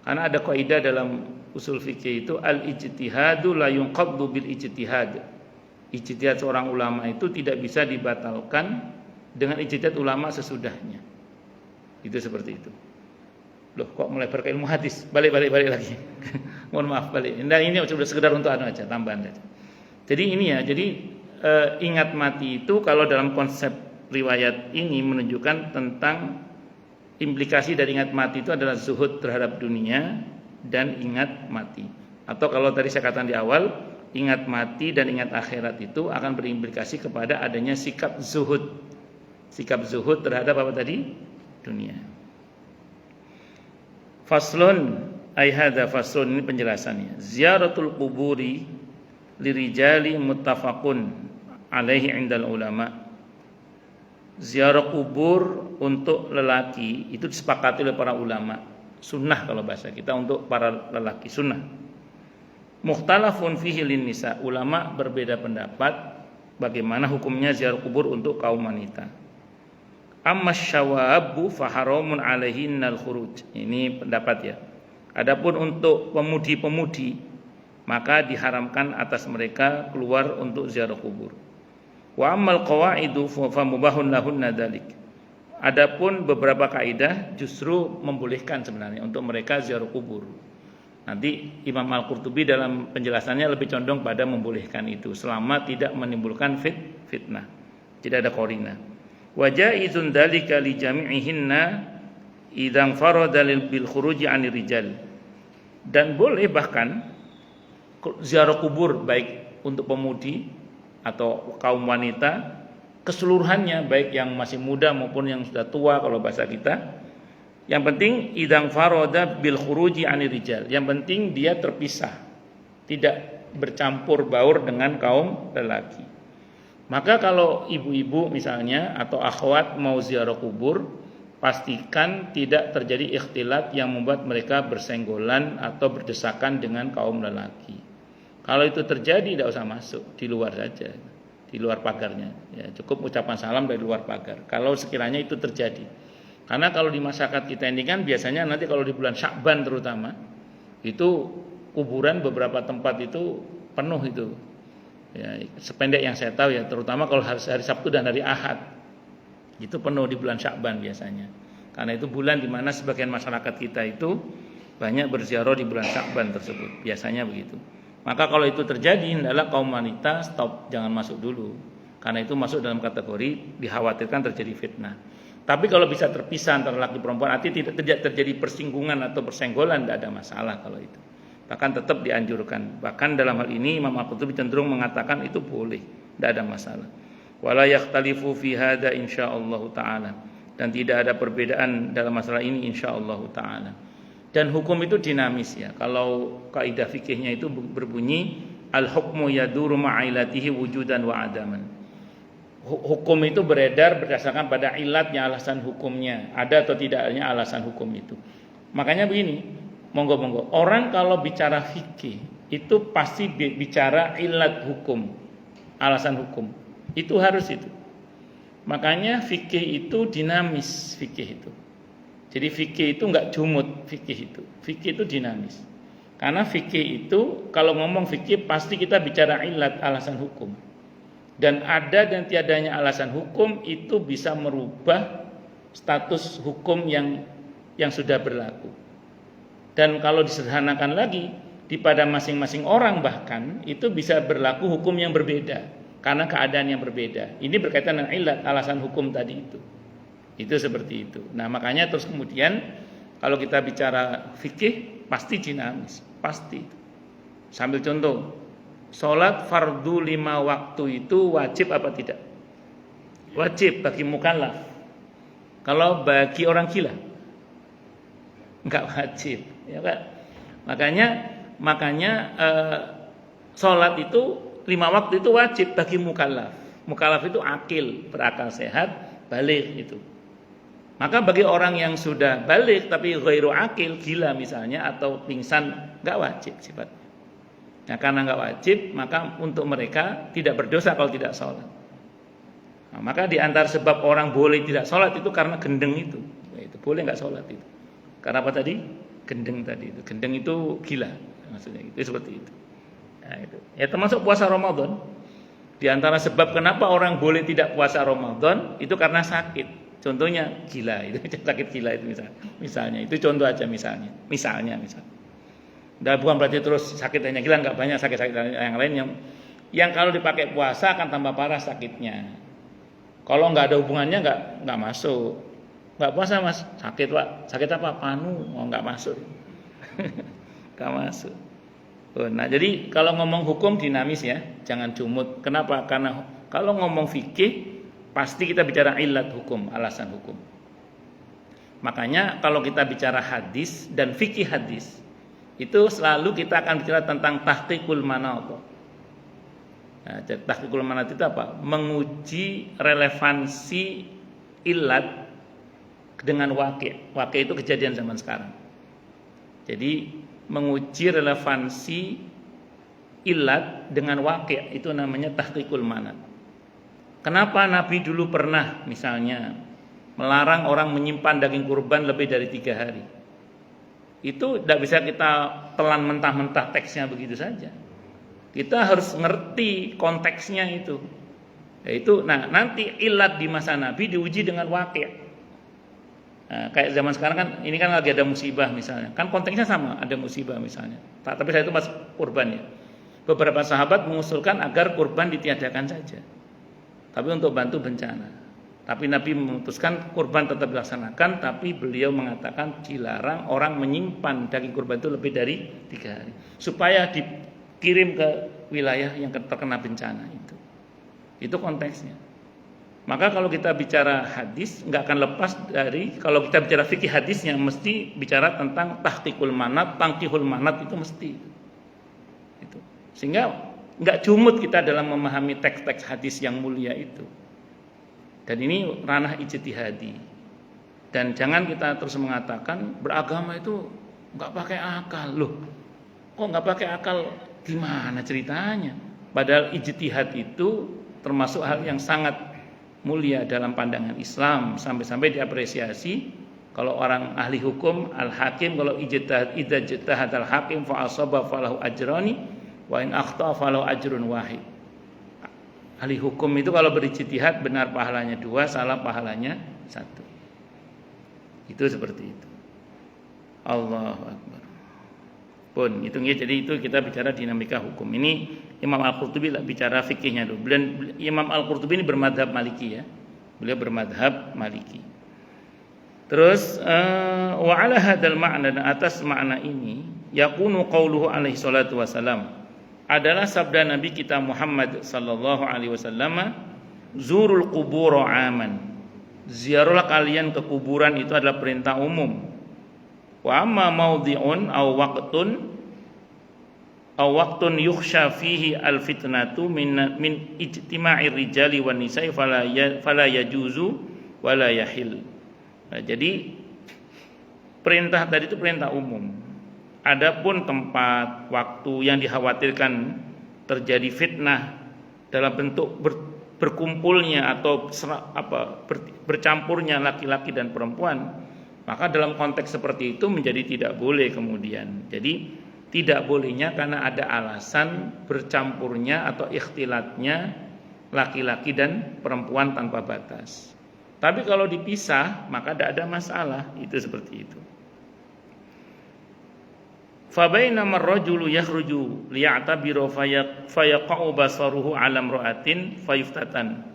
Karena ada kaidah dalam usul fikih itu al-ijtihadu la yunqaddu bil ijtihad. Ijtihad seorang ulama itu tidak bisa dibatalkan dengan ijtihad ulama sesudahnya. Itu seperti itu. Loh, kok melebar ke ilmu hadis? Balik lagi. Mohon maaf, balik. Nah, ini sudah sekedar untuk aja, tambahan aja. Jadi ini ya, ingat mati itu kalau dalam konsep riwayat ini menunjukkan tentang implikasi dari ingat mati itu adalah zuhud terhadap dunia dan ingat mati. Atau kalau tadi saya katakan di awal, ingat mati dan ingat akhirat itu akan berimplikasi kepada adanya sikap zuhud. Sikap zuhud terhadap apa tadi? Dunia. Faslun, ay hadza faslun, ini penjelasannya. Ziyaratul quburi lirijali muttafaqun alaihi indal ulama. Ziarah kubur untuk lelaki itu disepakati oleh para ulama. Sunnah kalau bahasa kita untuk para lelaki, sunnah. Mukhtalafun fihi lin nisa. Ulama berbeda pendapat bagaimana hukumnya ziarah kubur untuk kaum wanita. Amma syawabu faharamun alaihinnal khuruj. Ini pendapat ya. Adapun untuk pemudi-pemudi, maka diharamkan atas mereka keluar untuk ziarah kubur. Wa ammal qawaidu fa mubahun lahunna dzalik. Adapun beberapa kaidah justru membolehkan sebenarnya untuk mereka ziarah kubur. Nanti Imam Al-Qurtubi dalam penjelasannya lebih condong pada membolehkan itu selama tidak menimbulkan fitnah. Tidak ada qarina. Wa jaizun dzalika li jami'ihinna idzan farada bil khuruji 'anil rijal. Dan boleh bahkan ziarah kubur baik untuk pemudi atau kaum wanita keseluruhannya, baik yang masih muda maupun yang sudah tua kalau bahasa kita. Yang penting idzan farada bil khuruji 'anil rijal. Yang penting dia terpisah, tidak bercampur baur dengan kaum lelaki. Maka kalau ibu-ibu misalnya atau akhwat mau ziarah kubur, pastikan tidak terjadi ikhtilat yang membuat mereka bersenggolan atau berdesakan dengan kaum lelaki. Kalau itu terjadi tidak usah masuk, di luar saja, di luar pagarnya. Ya, cukup ucapan salam dari luar pagar. Kalau sekiranya itu terjadi, karena kalau di masyarakat kita ini kan biasanya nanti kalau di bulan Sya'ban terutama, itu kuburan beberapa tempat itu penuh itu. Ya, sependek yang saya tahu ya, terutama kalau hari Sabtu dan hari Ahad itu penuh di bulan Sya'ban biasanya. Karena itu bulan di mana sebagian masyarakat kita itu banyak berziarah di bulan Sya'ban tersebut, biasanya begitu. Maka kalau itu terjadi, hendaklah kaum wanita stop, jangan masuk dulu. Karena itu masuk dalam kategori dikhawatirkan terjadi fitnah. Tapi kalau bisa terpisah antara laki perempuan, artinya tidak terjadi persinggungan atau persenggolan, tidak ada masalah kalau itu. Bahkan tetap dianjurkan. Bahkan dalam hal ini Imam Al-Qurtubi cenderung mengatakan itu boleh, tidak ada masalah. Wala yakhtalifu fi hadza insyaallah taala. Dan tidak ada perbedaan dalam masalah ini insyaallah taala. Dan hukum itu dinamis ya. Kalau kaidah fikihnya itu berbunyi al-hukmu yaduru ma'ilatihi wujudan wa adaman. Hukum itu beredar berdasarkan pada ilatnya, alasan hukumnya, ada atau tidaknya alasan hukum itu. Makanya begini, monggo-monggo. Orang kalau bicara fikih itu pasti bicara ilat hukum, alasan hukum. Itu harus itu. Makanya fikih itu dinamis, fikih itu. Jadi fikih itu enggak jumut, fikih itu. Fikih itu dinamis. Karena fikih itu kalau ngomong fikih pasti kita bicara ilat, alasan hukum. Dan ada dan tiadanya alasan hukum itu bisa merubah status hukum yang sudah berlaku. Dan kalau disederhanakan lagi, di pada masing-masing orang bahkan itu bisa berlaku hukum yang berbeda karena keadaan yang berbeda. Ini berkaitan dengan ilat, alasan hukum tadi itu. Itu seperti itu. Nah, makanya terus kemudian kalau kita bicara fikih pasti dinamis, pasti. Sambil contoh, sholat fardu 5 waktu itu wajib apa tidak? Wajib bagi mukallaf. Kalau bagi orang gila enggak wajib, ya kan? Makanya sholat itu 5 waktu itu wajib bagi mukallaf. Mukallaf itu akil, berakal sehat, baligh itu. Maka bagi orang yang sudah baligh tapi ghairu akil, gila misalnya atau pingsan, enggak wajib sifatnya. Nah, karena enggak wajib, maka untuk mereka tidak berdosa kalau tidak sholat. Nah, maka di antara sebab orang boleh tidak sholat itu karena gendeng itu. Itu boleh enggak sholat itu. Karena apa tadi? Gendeng tadi itu. Gendeng itu gila maksudnya itu seperti itu. Nah, itu. Ya termasuk puasa Ramadan. Di antara sebab kenapa orang boleh tidak puasa Ramadan itu karena sakit. Contohnya gila itu, sakit gila itu misalnya. Itu contoh aja misalnya. Dan bukan berarti terus sakit hanya gila, enggak, banyak sakit-sakit yang lain yang kalau dipakai puasa akan tambah parah sakitnya. Kalau enggak ada hubungannya enggak masuk. Enggak puasa Mas, sakit Pak. Sakit apa? Panu. Oh, enggak masuk. Enggak masuk. Nah, jadi kalau ngomong hukum dinamis ya, jangan jumut. Kenapa? Karena kalau ngomong fikih pasti kita bicara ilat hukum, alasan hukum. Makanya kalau kita bicara hadis dan fikih hadis, itu selalu kita akan bicara tentang tahqiqul manat. Nah, tahqiqul manat itu apa? Menguji relevansi ilat dengan waqi'. Waqi' itu kejadian zaman sekarang. Jadi menguji relevansi ilat dengan waqi', itu namanya tahqiqul manat. Kenapa Nabi dulu pernah misalnya melarang orang menyimpan daging kurban lebih dari 3 hari? Itu tidak bisa kita telan mentah-mentah teksnya begitu saja. Kita harus ngerti konteksnya itu. Yaitu, nanti ilat di masa Nabi diuji dengan waqi'. Nah, kayak zaman sekarang kan, ini kan lagi ada musibah misalnya. Kan konteksnya sama, ada musibah misalnya. Tapi saya itu mas kurban ya. Beberapa sahabat mengusulkan agar kurban ditiadakan saja. Tapi untuk bantu bencana. Tapi Nabi memutuskan kurban tetap dilaksanakan, tapi beliau mengatakan dilarang orang menyimpan daging kurban itu lebih dari 3 hari, supaya dikirim ke wilayah yang terkena bencana itu. Itu konteksnya. Maka kalau kita bicara hadis, nggak akan lepas dari, kalau kita bicara fikih hadisnya mesti bicara tentang tahqiqul manat, tangkihul manat, itu mesti. Itu. Sehingga nggak jumut kita dalam memahami teks-teks hadis yang mulia itu. Dan ini ranah ijtihadi. Dan jangan kita terus mengatakan beragama itu nggak pakai akal. Loh, kok nggak pakai akal? Gimana ceritanya? Padahal ijtihad itu termasuk hal yang sangat mulia dalam pandangan Islam, sampai-sampai diapresiasi kalau orang ahli hukum, al-hakim, kalau idza ijtahad al-hakim fa asaba falahu ajrani wa in akhta falahu ajrun wahid. Ahli hukum itu kalau berijtihad benar pahalanya 2, salah pahalanya 1. Itu seperti itu. Allahu akbar. Pun hitungnya, jadi itu kita bicara dinamika hukum. Ini Imam Al-Qurtubi lah bicara fikihnya dulu. Imam Al-Qurtubi ini bermadhab Maliki ya. Beliau bermadhab Maliki. Terus wa ala hadzal ma'na, dan atas makna ini yakunu qauluhu alaihi salatu wasalam, adalah sabda Nabi kita Muhammad sallallahu alaihi wasallam, zurul qubur aman. Ziarahlah kalian ke kuburan, itu adalah perintah umum. Wa amma maudhi'un aw waqtun yukhsha fihi al-fitnatu min ijtima'ir rijali wan nisa'i fala yajuzu wala yahil. Nah, jadi perintah tadi itu perintah umum. Adapun tempat, waktu yang dikhawatirkan terjadi fitnah dalam bentuk berkumpulnya atau bercampurnya laki-laki dan perempuan, maka dalam konteks seperti itu menjadi tidak boleh kemudian. Jadi tidak bolehnya karena ada alasan bercampurnya atau ikhtilatnya laki-laki dan perempuan tanpa batas. Tapi kalau dipisah maka tidak ada masalah, itu seperti itu. Fa bainama ar-rajulu yakhruju liya'tabiru fayaqa'u basaruhu 'ala imra'atin fayuftatan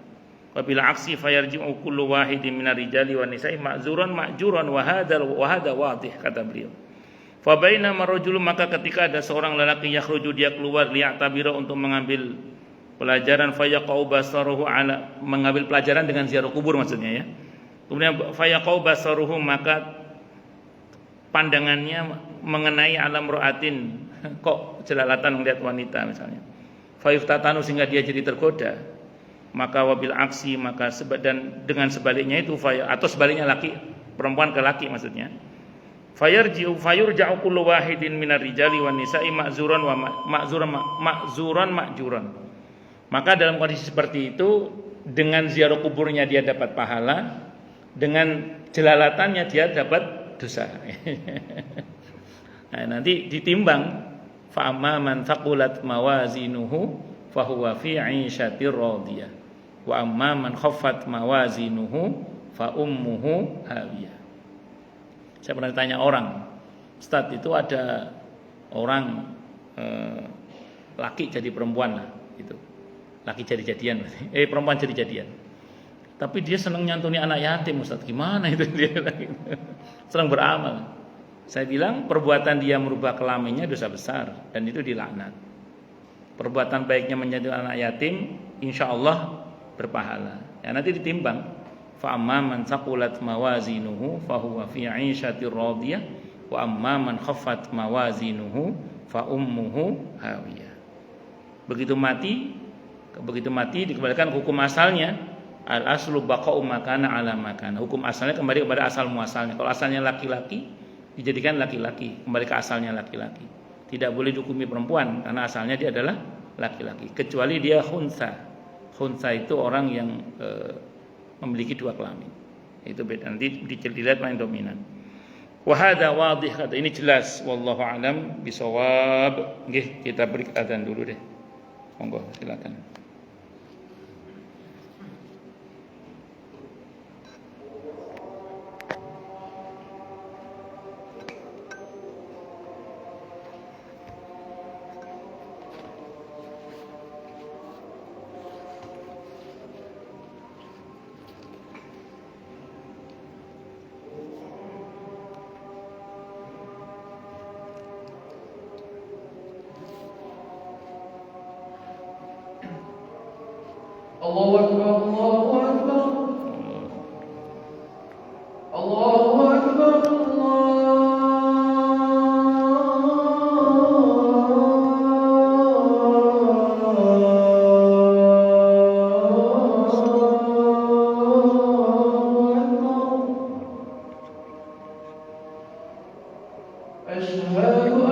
wa bil 'aksi fayarji'u kullu wahidin minar rijali wan nisa'i ma'zuran ma'juran wa hada wadih, kata beliau. Fa bainama ar-rajulu, maka ketika ada seorang lelaki yakhruju, dia keluar liya'tabiru untuk mengambil pelajaran, fayaqa'u basaruhu 'ala, mengambil pelajaran dengan ziarah kubur maksudnya ya. Kemudian fayaqa'u basaruhu, maka pandangannya mengenai alam ro'atin, kok jelalatan melihat wanita misalnya, fayuftatanu, sehingga dia jadi tergoda, maka wabil aksi, maka dan dengan sebaliknya itu atau sebaliknya laki perempuan ke laki maksudnya, fayurja'u kullu wahidin minar rijali wan nisa'i ma'zuran wa ma'zuran ma'juran, maka dalam kondisi seperti itu dengan ziarah kuburnya dia dapat pahala, dengan jelalatannya dia dapat dosa. Nah, nanti ditimbang, fa amma man thaqulat mawazinuhu fahuwa fi 'ishatir radiyah wa amma man khaffat mawazinuhu fa ummuhu hawiyah. Saya pernah tanya orang, Ustaz, itu ada orang laki jadi perempuan lah gitu. Laki jadi jadian, perempuan jadi jadian. Tapi dia senang nyantuni anak yatim, Ustaz. Gimana itu dia? Senang beramal. Saya bilang perbuatan dia merubah kelaminnya dosa besar dan itu dilaknat. Perbuatan baiknya menyantuni anak yatim, insya Allah berpahala. Ya, nanti ditimbang. Fa amma man thaqulat mawazinuhu fahuwa fi 'ishatir radiyah wa amma man khaffat mawazinuhu fa ummuhu hawiyah. Begitu mati dikembalikan hukum asalnya. Al aslu baqa'u makana ala makana. Hukum asalnya kembali kepada asal muasalnya. Kalau asalnya laki-laki, dijadikan laki-laki, kembali ke asalnya laki-laki. Tidak boleh dihukumi perempuan karena asalnya dia adalah laki-laki, kecuali dia khunsa. Khunsa itu orang yang memiliki dua kelamin. Itu beda. Nanti dilihat mana yang dominan. Wa hadza wadih, kata ini jelas, wallahu alam bisawab. Nggih, kita beri adzan dulu deh. Monggo silakan. Allahu Akbar, Allahu Akbar, Allahu Akbar, Asyhadu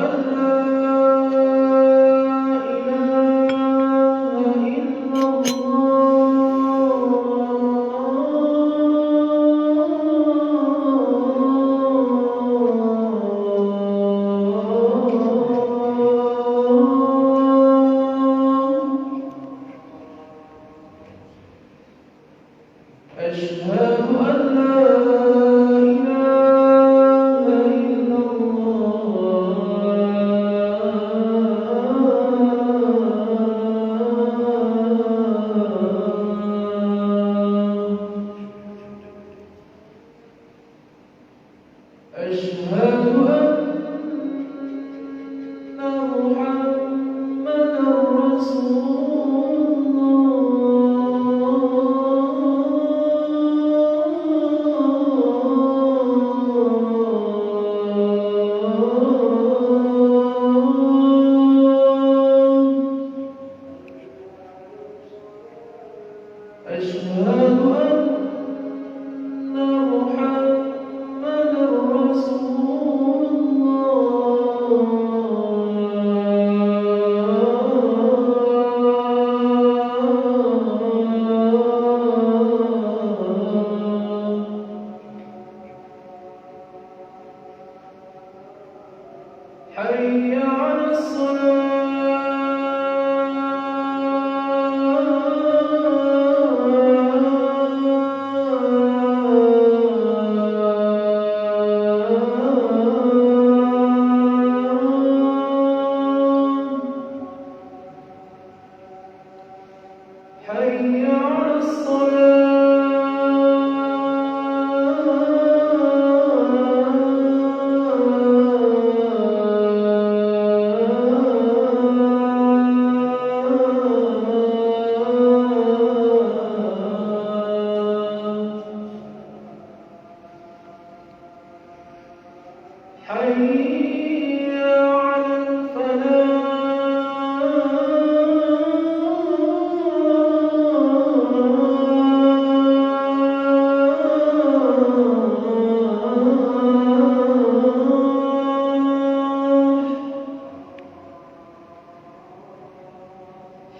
an la حي على حي على الصلاة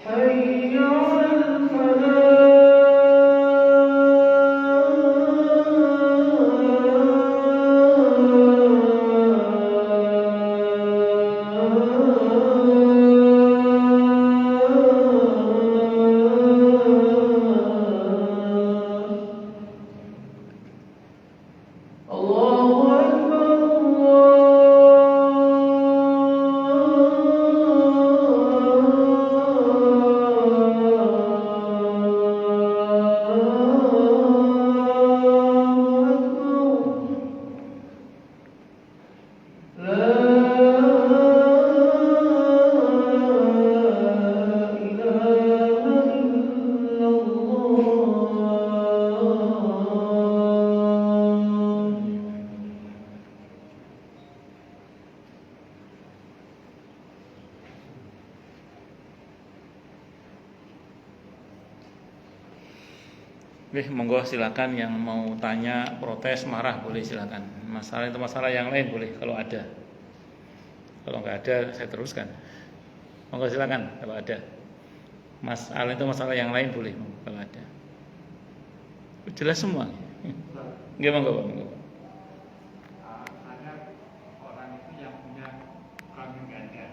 حي على الفلاح حي على الفلاح الله أكبر الله أكبر لا إله إلا الله Oke, monggo silakan yang mau tanya, protes, marah boleh silakan. Masalah itu masalah yang lain boleh kalau ada. Kalau nggak ada saya teruskan. Monggo silakan kalau ada. Masalah itu masalah yang lain boleh monggo, kalau ada. Jelas semua. Nggih monggo, monggo. Ada orang itu yang punya kelamin ganda.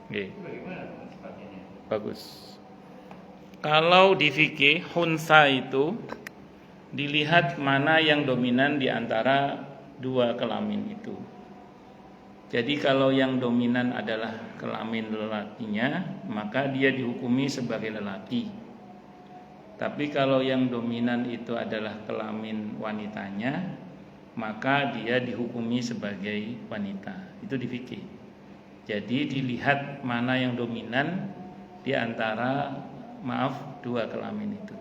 Nggih. Itu bagaimana sifatnya? Bagus. Kalau di fikih hunsa itu dilihat mana yang dominan di antara dua kelamin itu. Jadi kalau yang dominan adalah kelamin lelakinya, maka dia dihukumi sebagai lelaki. Tapi kalau yang dominan itu adalah kelamin wanitanya, maka dia dihukumi sebagai wanita. Itu di fikih. Jadi dilihat mana yang dominan di antara dua kelamin itu.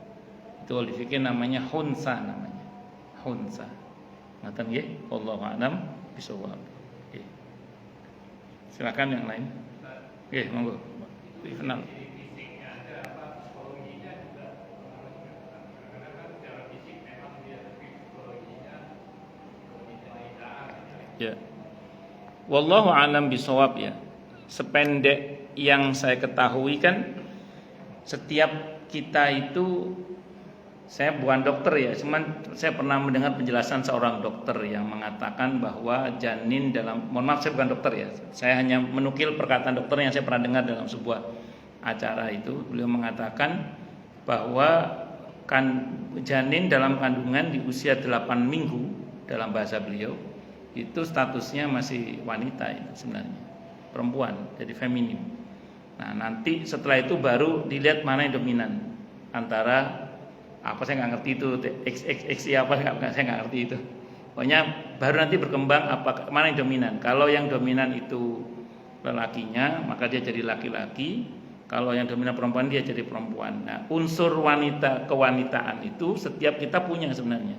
Itu di fikih namanya hunsa namanya. Hunsa. Ngaten nggih? Wallahu a'lam bishawab. Nggih. Silakan yang lain. Nggih, monggo. Dikenal. Fisiknya ada apa psikologinya juga. Karena kan secara fisik memang dia tapi psikologinya wanita. Ya. Wallahu a'lam bishawab ya. Sependek yang saya ketahui kan setiap kita itu, saya bukan dokter ya, cuman saya pernah mendengar penjelasan seorang dokter yang mengatakan bahwa janin dalam, mohon maaf saya bukan dokter ya, saya hanya menukil perkataan dokter yang saya pernah dengar dalam sebuah acara itu. Beliau mengatakan bahwa janin dalam kandungan di usia 8 minggu dalam bahasa beliau itu statusnya masih wanita itu sebenarnya, perempuan, jadi feminim. Nah nanti setelah itu baru dilihat mana yang dominan antara apa, saya nggak ngerti itu XX apa, saya nggak ngerti itu. Pokoknya baru nanti berkembang apa mana yang dominan. Kalau yang dominan itu lelakinya maka dia jadi laki-laki. Kalau yang dominan perempuan dia jadi perempuan. Nah unsur wanita kewanitaan itu setiap kita punya sebenarnya.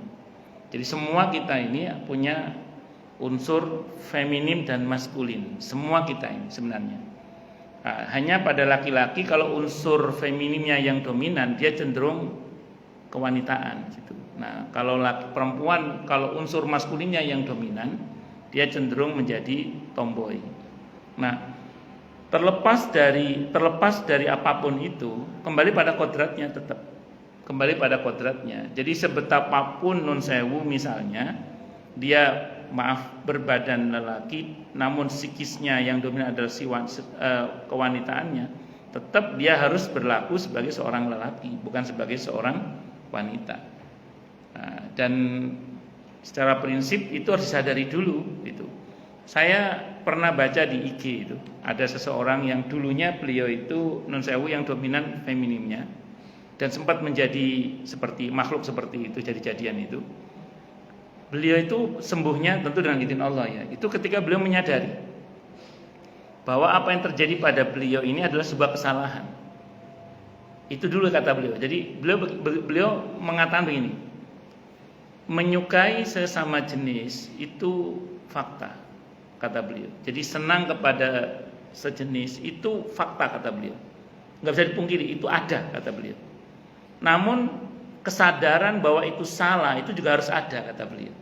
Jadi semua kita ini punya unsur feminim dan maskulin. Semua kita ini sebenarnya. Nah, hanya pada laki-laki kalau unsur feminimnya yang dominan dia cenderung kewanitaan gitu. Nah, kalau perempuan kalau unsur maskulinnya yang dominan dia cenderung menjadi tomboy. Nah, terlepas dari apapun itu kembali pada kodratnya, tetap kembali pada kodratnya. Jadi sebetapapun nun sewu misalnya dia berbadan lelaki namun psikisnya yang dominan adalah kewanitaannya, tetap dia harus berlaku sebagai seorang lelaki bukan sebagai seorang wanita. Nah, dan secara prinsip itu harus disadari dulu itu. Saya pernah baca di IG itu ada seseorang yang dulunya beliau itu nun sewu yang dominan feminimnya, dan sempat menjadi seperti makhluk seperti itu, jadi-jadian itu. Beliau itu sembuhnya tentu dengan izin Allah ya. Itu ketika beliau menyadari bahwa apa yang terjadi pada beliau ini adalah sebuah kesalahan. Itu dulu kata beliau. Jadi beliau mengatakan begini, menyukai sesama jenis itu fakta, kata beliau. Jadi senang kepada sejenis itu fakta, kata beliau. Nggak bisa dipungkiri, itu ada, kata beliau. Namun kesadaran bahwa itu salah itu juga harus ada, kata beliau.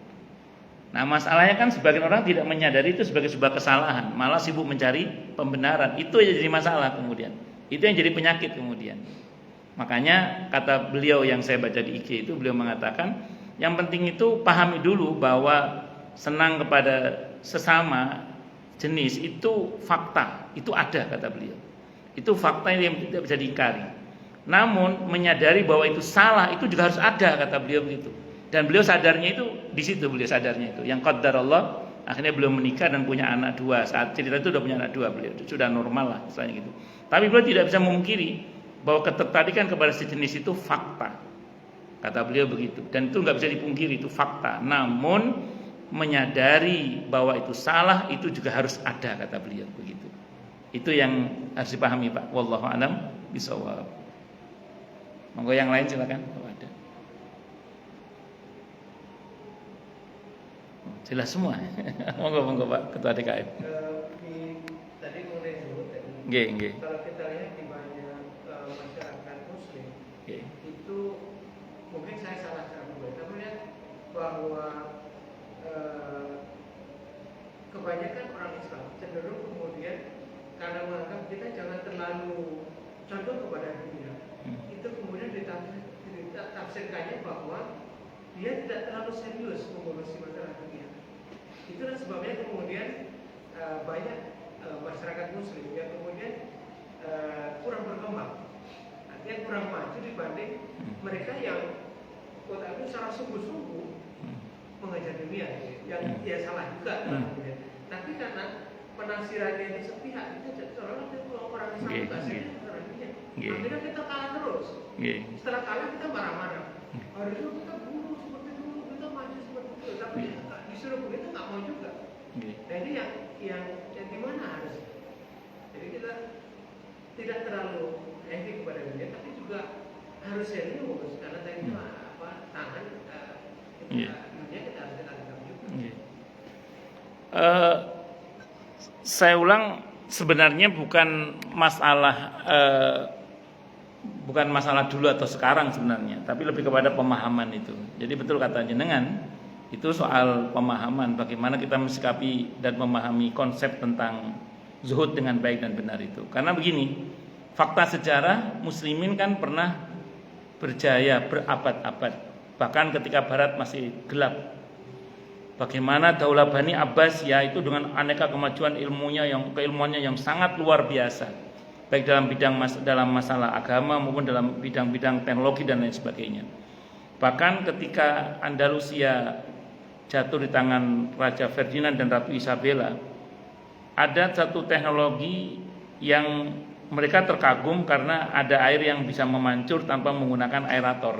Nah, masalahnya kan sebagian orang tidak menyadari itu sebagai sebuah kesalahan, malah sibuk mencari pembenaran. Itu yang jadi masalah kemudian. Itu yang jadi penyakit kemudian. Makanya kata beliau yang saya baca di IG itu, beliau mengatakan yang penting itu pahami dulu bahwa senang kepada sesama jenis itu fakta, itu ada, kata beliau. Itu fakta yang tidak bisa diingkari. Namun menyadari bahwa itu salah itu juga harus ada, kata beliau begitu. Dan beliau sadarnya itu di situ, beliau sadarnya itu. Yang qadarullah, akhirnya beliau menikah dan punya anak 2. Saat cerita itu udah punya anak 2 beliau, sudah normal lah istilahnya gitu. Tapi beliau tidak bisa memungkiri bahwa ketertarikan kepada sejenis itu fakta, kata beliau begitu. Dan itu nggak bisa dipungkiri, itu fakta. Namun menyadari bahwa itu salah itu juga harus ada, kata beliau begitu. Itu yang harus dipahami, Pak. Wallahu a'lam bishawab. Monggo yang lain silakan kalau ada. Jelas semua. Monggo Pak Ketua DKM. Tadi mengenai zuhud tadi. Nggih. Kalau kita lihat di banyak masyarakat muslim, itu mungkin saya salah satu, tapi lihat bahwa kebanyakan orang Islam cenderung kemudian karena menganggap kita jangan terlalu contoh kepada dunia, itu kemudian ditafsirkannya bahwa dia tidak terlalu serius mengurusi masalah dunia. Itulah sebabnya kemudian banyak masyarakat muslim yang kemudian kurang berkembang, artinya kurang maju dibanding mereka yang kota itu secara sungguh-sungguh mengajar dunia, yang dia salah juga. Tapi karena penafsirannya ini sepihak, itu seolah-olah itu orang Islam tidak serius masalah dunia. Akhirnya kita kalah terus. Setelah kalah kita marah-marah. Harusnya kita bunuh seperti dulu, kita maju seperti itu, tapi disuruh begitu nggak mau juga. Nah ini yang di mana harus? Jadi kita tidak terlalu heavy kepada dunia, tapi juga harus serius karena tadi itu tangan dunia kita harus kita juga. Saya ulang, sebenarnya bukan masalah dulu atau sekarang sebenarnya, tapi lebih kepada pemahaman itu. Jadi betul kata jenengan, itu soal pemahaman, bagaimana kita mensikapi dan memahami konsep tentang zuhud dengan baik dan benar itu. Karena begini, fakta sejarah muslimin kan pernah berjaya berabad-abad, bahkan ketika barat masih gelap. Bagaimana Daulah Bani Abbas ya itu dengan aneka kemajuan keilmuannya yang sangat luar biasa, baik dalam masalah agama maupun dalam bidang-bidang teknologi dan lain sebagainya. Bahkan ketika Andalusia jatuh di tangan Raja Ferdinand dan Ratu Isabella, ada satu teknologi yang mereka terkagum karena ada air yang bisa memancur tanpa menggunakan aerator.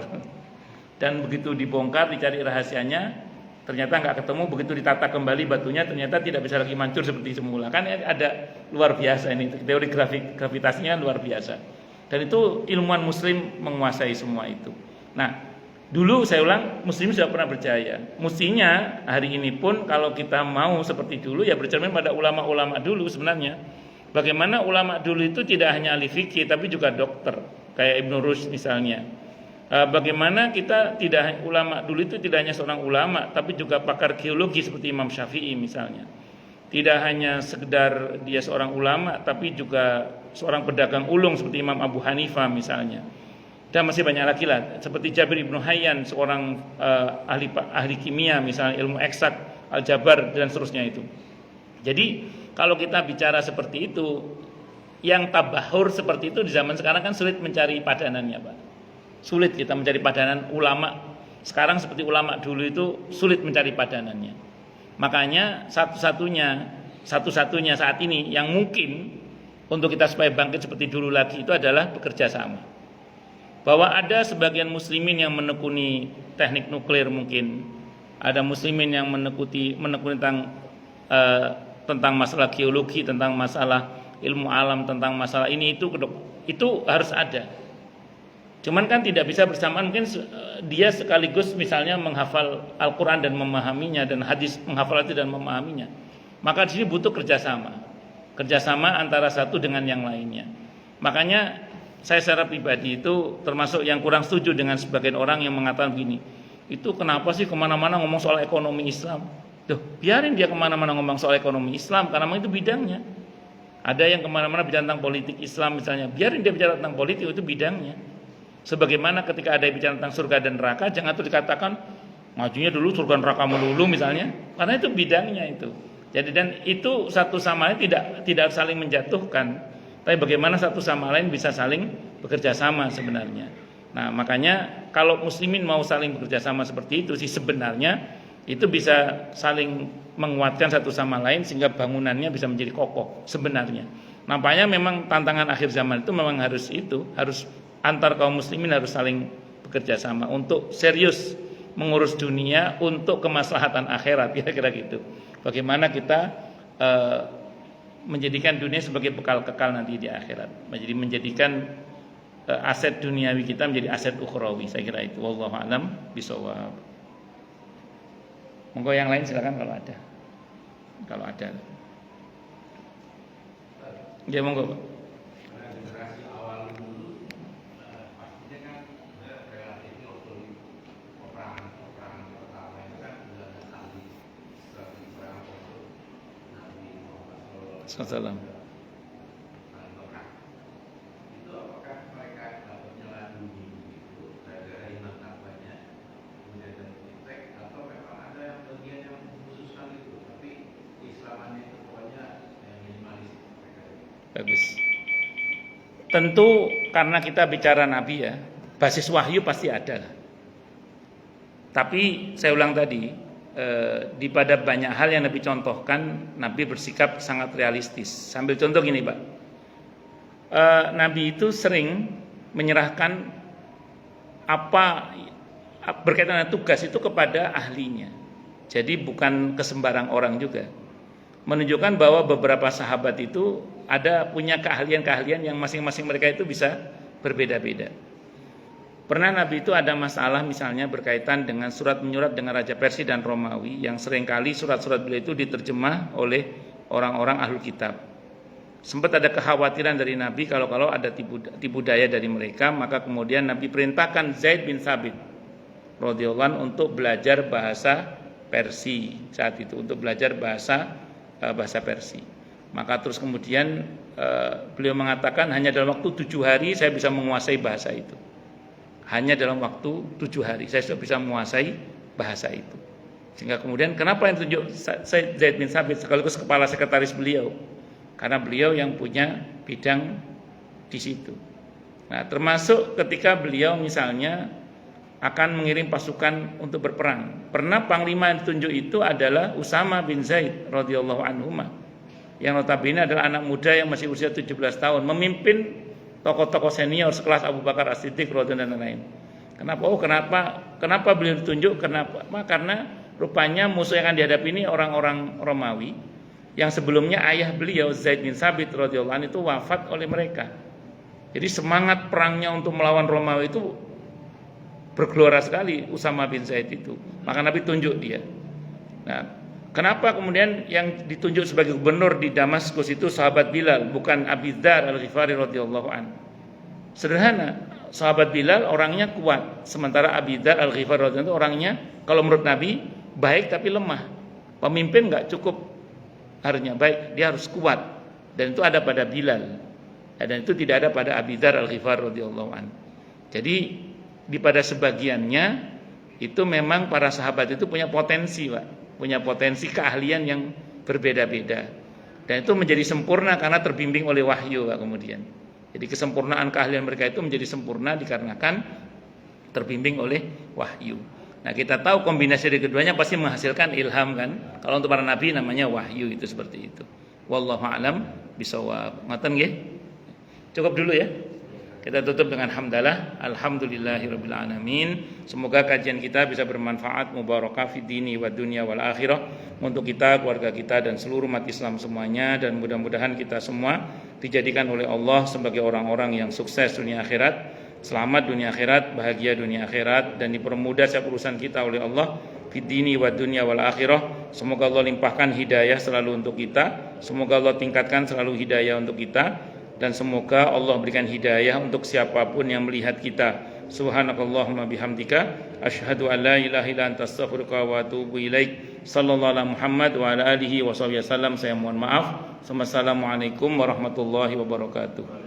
Dan begitu dibongkar, dicari rahasianya, ternyata nggak ketemu. Begitu ditata kembali batunya, ternyata tidak bisa lagi mancur seperti semula. Kan ada luar biasa ini, teori gravitasinya luar biasa. Dan itu ilmuwan muslim menguasai semua itu. Nah, dulu saya ulang, muslim sudah pernah berjaya. Mestinya hari ini pun kalau kita mau seperti dulu, ya bercermin pada ulama-ulama dulu sebenarnya. Bagaimana ulama dulu itu tidak hanya ahli fikih, tapi juga dokter, kayak Ibnu Rushd misalnya. Bagaimana ulama dulu itu tidak hanya seorang ulama, tapi juga pakar geologi seperti Imam Syafi'i misalnya. Tidak hanya sekedar dia seorang ulama, tapi juga seorang pedagang ulung seperti Imam Abu Hanifah misalnya. Dan masih banyak lagi lah, seperti Jabir ibnu Hayyan, seorang ahli kimia misalnya, ilmu eksak, aljabar dan seterusnya itu. Jadi kalau kita bicara seperti itu, yang tabahur seperti itu di zaman sekarang kan sulit mencari padanannya, Pak. Sulit kita mencari padanan ulama sekarang seperti ulama dulu itu sulit mencari padanannya. Makanya satu-satunya saat ini yang mungkin untuk kita supaya bangkit seperti dulu lagi itu adalah bekerja sama. bahwa ada sebagian muslimin yang menekuni teknik nuklir mungkin, ada muslimin yang menekuni tentang masalah geologi, tentang masalah ilmu alam, tentang masalah ini itu harus ada. Cuman kan tidak bisa bersamaan, mungkin dia sekaligus misalnya menghafal Al-Quran dan memahaminya, dan hadis, menghafal itu dan memahaminya. Maka di sini butuh kerjasama antara satu dengan yang lainnya. Makanya saya secara pribadi itu termasuk yang kurang setuju dengan sebagian orang yang mengatakan begini, itu kenapa sih kemana-mana ngomong soal ekonomi Islam? Tuh, biarin dia kemana-mana ngomong soal ekonomi Islam, karena memang itu bidangnya. Ada yang kemana-mana bicara tentang politik Islam misalnya, biarin dia bicara tentang politik, itu bidangnya. Sebagaimana ketika ada yang bicara tentang surga dan neraka, jangan tuh dikatakan majunya dulu surga neraka melulu misalnya, karena itu bidangnya itu. Jadi dan itu satu sama lain tidak saling menjatuhkan. Tapi bagaimana satu sama lain bisa saling bekerja sama sebenarnya. Nah, makanya kalau muslimin mau saling bekerja sama seperti itu sih sebenarnya itu bisa saling menguatkan satu sama lain sehingga bangunannya bisa menjadi kokoh sebenarnya. Nampaknya memang tantangan akhir zaman itu memang harus antar kaum muslimin harus saling bekerja sama untuk serius mengurus dunia untuk kemaslahatan akhirat, kira-kira gitu. Bagaimana kita menjadikan dunia sebagai bekal kekal nanti di akhirat. Jadi menjadikan aset duniawi kita menjadi aset ukhrawi. Saya kira itu. Wallahu a'lam bishawab. Monggo yang lain silakan kalau ada. Kalau ada. Ya monggo, Pak. Generasi awal dulu pastinya kan relatif waktu peperangan pertama itu kan sudah ada strategi perang untuk Nabi Muhammad Salam. Itu apakah mereka dapat menyelami itu dari iman takwanya kemudian dan praktek, atau memang ada yang bagian yang mengkhususkan itu, tapi keislamannya itu pokoknya minimalis mereka. Bagus. Tentu karena kita bicara Nabi ya, basis wahyu pasti ada. Tapi saya ulang tadi, di pada banyak hal yang Nabi contohkan, Nabi bersikap sangat realistis. Sambil contoh gini, Pak. Nabi itu sering menyerahkan apa berkaitan dengan tugas itu kepada ahlinya. Jadi bukan kesembarang orang juga. Menunjukkan bahwa beberapa sahabat itu punya keahlian-keahlian yang masing-masing mereka itu bisa berbeda-beda. Pernah Nabi itu ada masalah misalnya berkaitan dengan surat menyurat dengan Raja Persia dan Romawi, yang seringkali surat-surat beliau itu diterjemah oleh orang-orang ahlul kitab. Sempat ada kekhawatiran dari Nabi kalau ada tipu daya dari mereka, maka kemudian Nabi perintahkan Zaid bin Thabit radhiyallahu anhu untuk belajar bahasa Persia saat itu, untuk belajar bahasa Persia. Maka terus kemudian beliau mengatakan hanya dalam waktu 7 hari saya bisa menguasai bahasa itu. Hanya dalam waktu 7 hari saya sudah bisa menguasai bahasa itu. Sehingga kemudian kenapa yang tunjuk Zaid bin Thabit sekaligus kepala sekretaris beliau? Karena beliau yang punya bidang di situ. Nah, termasuk ketika beliau misalnya akan mengirim pasukan untuk berperang. Pernah panglima yang ditunjuk itu adalah Usama bin Zaid radhiyallahu anhuma, yang notabene adalah anak muda yang masih usia 17 tahun, memimpin tokoh-tokoh senior sekelas Abu Bakar As-Siddiq radhiyallahu anhu dan lain-lain. Kenapa beliau ditunjuk? Karena rupanya musuh yang akan dihadapi ini orang-orang Romawi yang sebelumnya ayah beliau Zaid bin Thabit radhiyallahu anhu itu wafat oleh mereka. Jadi semangat perangnya untuk melawan Romawi itu bergelora sekali Usama bin Zaid itu. Maka Nabi tunjuk dia. Nah, kenapa kemudian yang ditunjuk sebagai gubernur di Damaskus itu sahabat Bilal, bukan Abi Dzar Al-Ghifari radhiyallahu anhu? Sederhana, sahabat Bilal orangnya kuat, sementara Abi Dzar Al-Ghifari radhiyallahu anhu orangnya kalau menurut Nabi baik tapi lemah. Pemimpin enggak cukup harusnya baik, dia harus kuat. Dan itu ada pada Bilal. Dan itu tidak ada pada Abi Dzar Al-Ghifari radhiyallahu anhu. Jadi di pada sebagiannya itu memang para sahabat itu punya potensi, Pak. Punya potensi keahlian yang berbeda-beda. Dan itu menjadi sempurna karena terbimbing oleh wahyu, Pak, kemudian. Jadi kesempurnaan keahlian mereka itu menjadi sempurna dikarenakan terbimbing oleh wahyu. Nah, kita tahu kombinasi dari keduanya pasti menghasilkan ilham kan. Kalau untuk para nabi namanya wahyu, itu seperti itu. Wallahu a'lam bishawab. Ngoten nggih? Cukup dulu ya. Kita tutup dengan hamdalah, alhamdulillahirabbil alamin. Semoga kajian kita bisa bermanfaat, mubarakah fid dini wad dunya wal akhirah untuk kita, keluarga kita dan seluruh umat Islam semuanya, dan mudah-mudahan kita semua dijadikan oleh Allah sebagai orang-orang yang sukses dunia akhirat, selamat dunia akhirat, bahagia dunia akhirat, dan dipermudah setiap urusan kita oleh Allah fid dini wad dunya wal akhirah. Semoga Allah limpahkan hidayah selalu untuk kita, semoga Allah tingkatkan selalu hidayah untuk kita, dan semoga Allah berikan hidayah untuk siapapun yang melihat kita. Subhanakallahumma bihamdika asyhadu an la ilaha illa anta astaghfiruka wa atubu ilaik. Sallallahu alaihi Muhammad wa ala alihi wa sahbihi wasallam. Saya mohon maaf. Wassalamualaikum warahmatullahi wabarakatuh.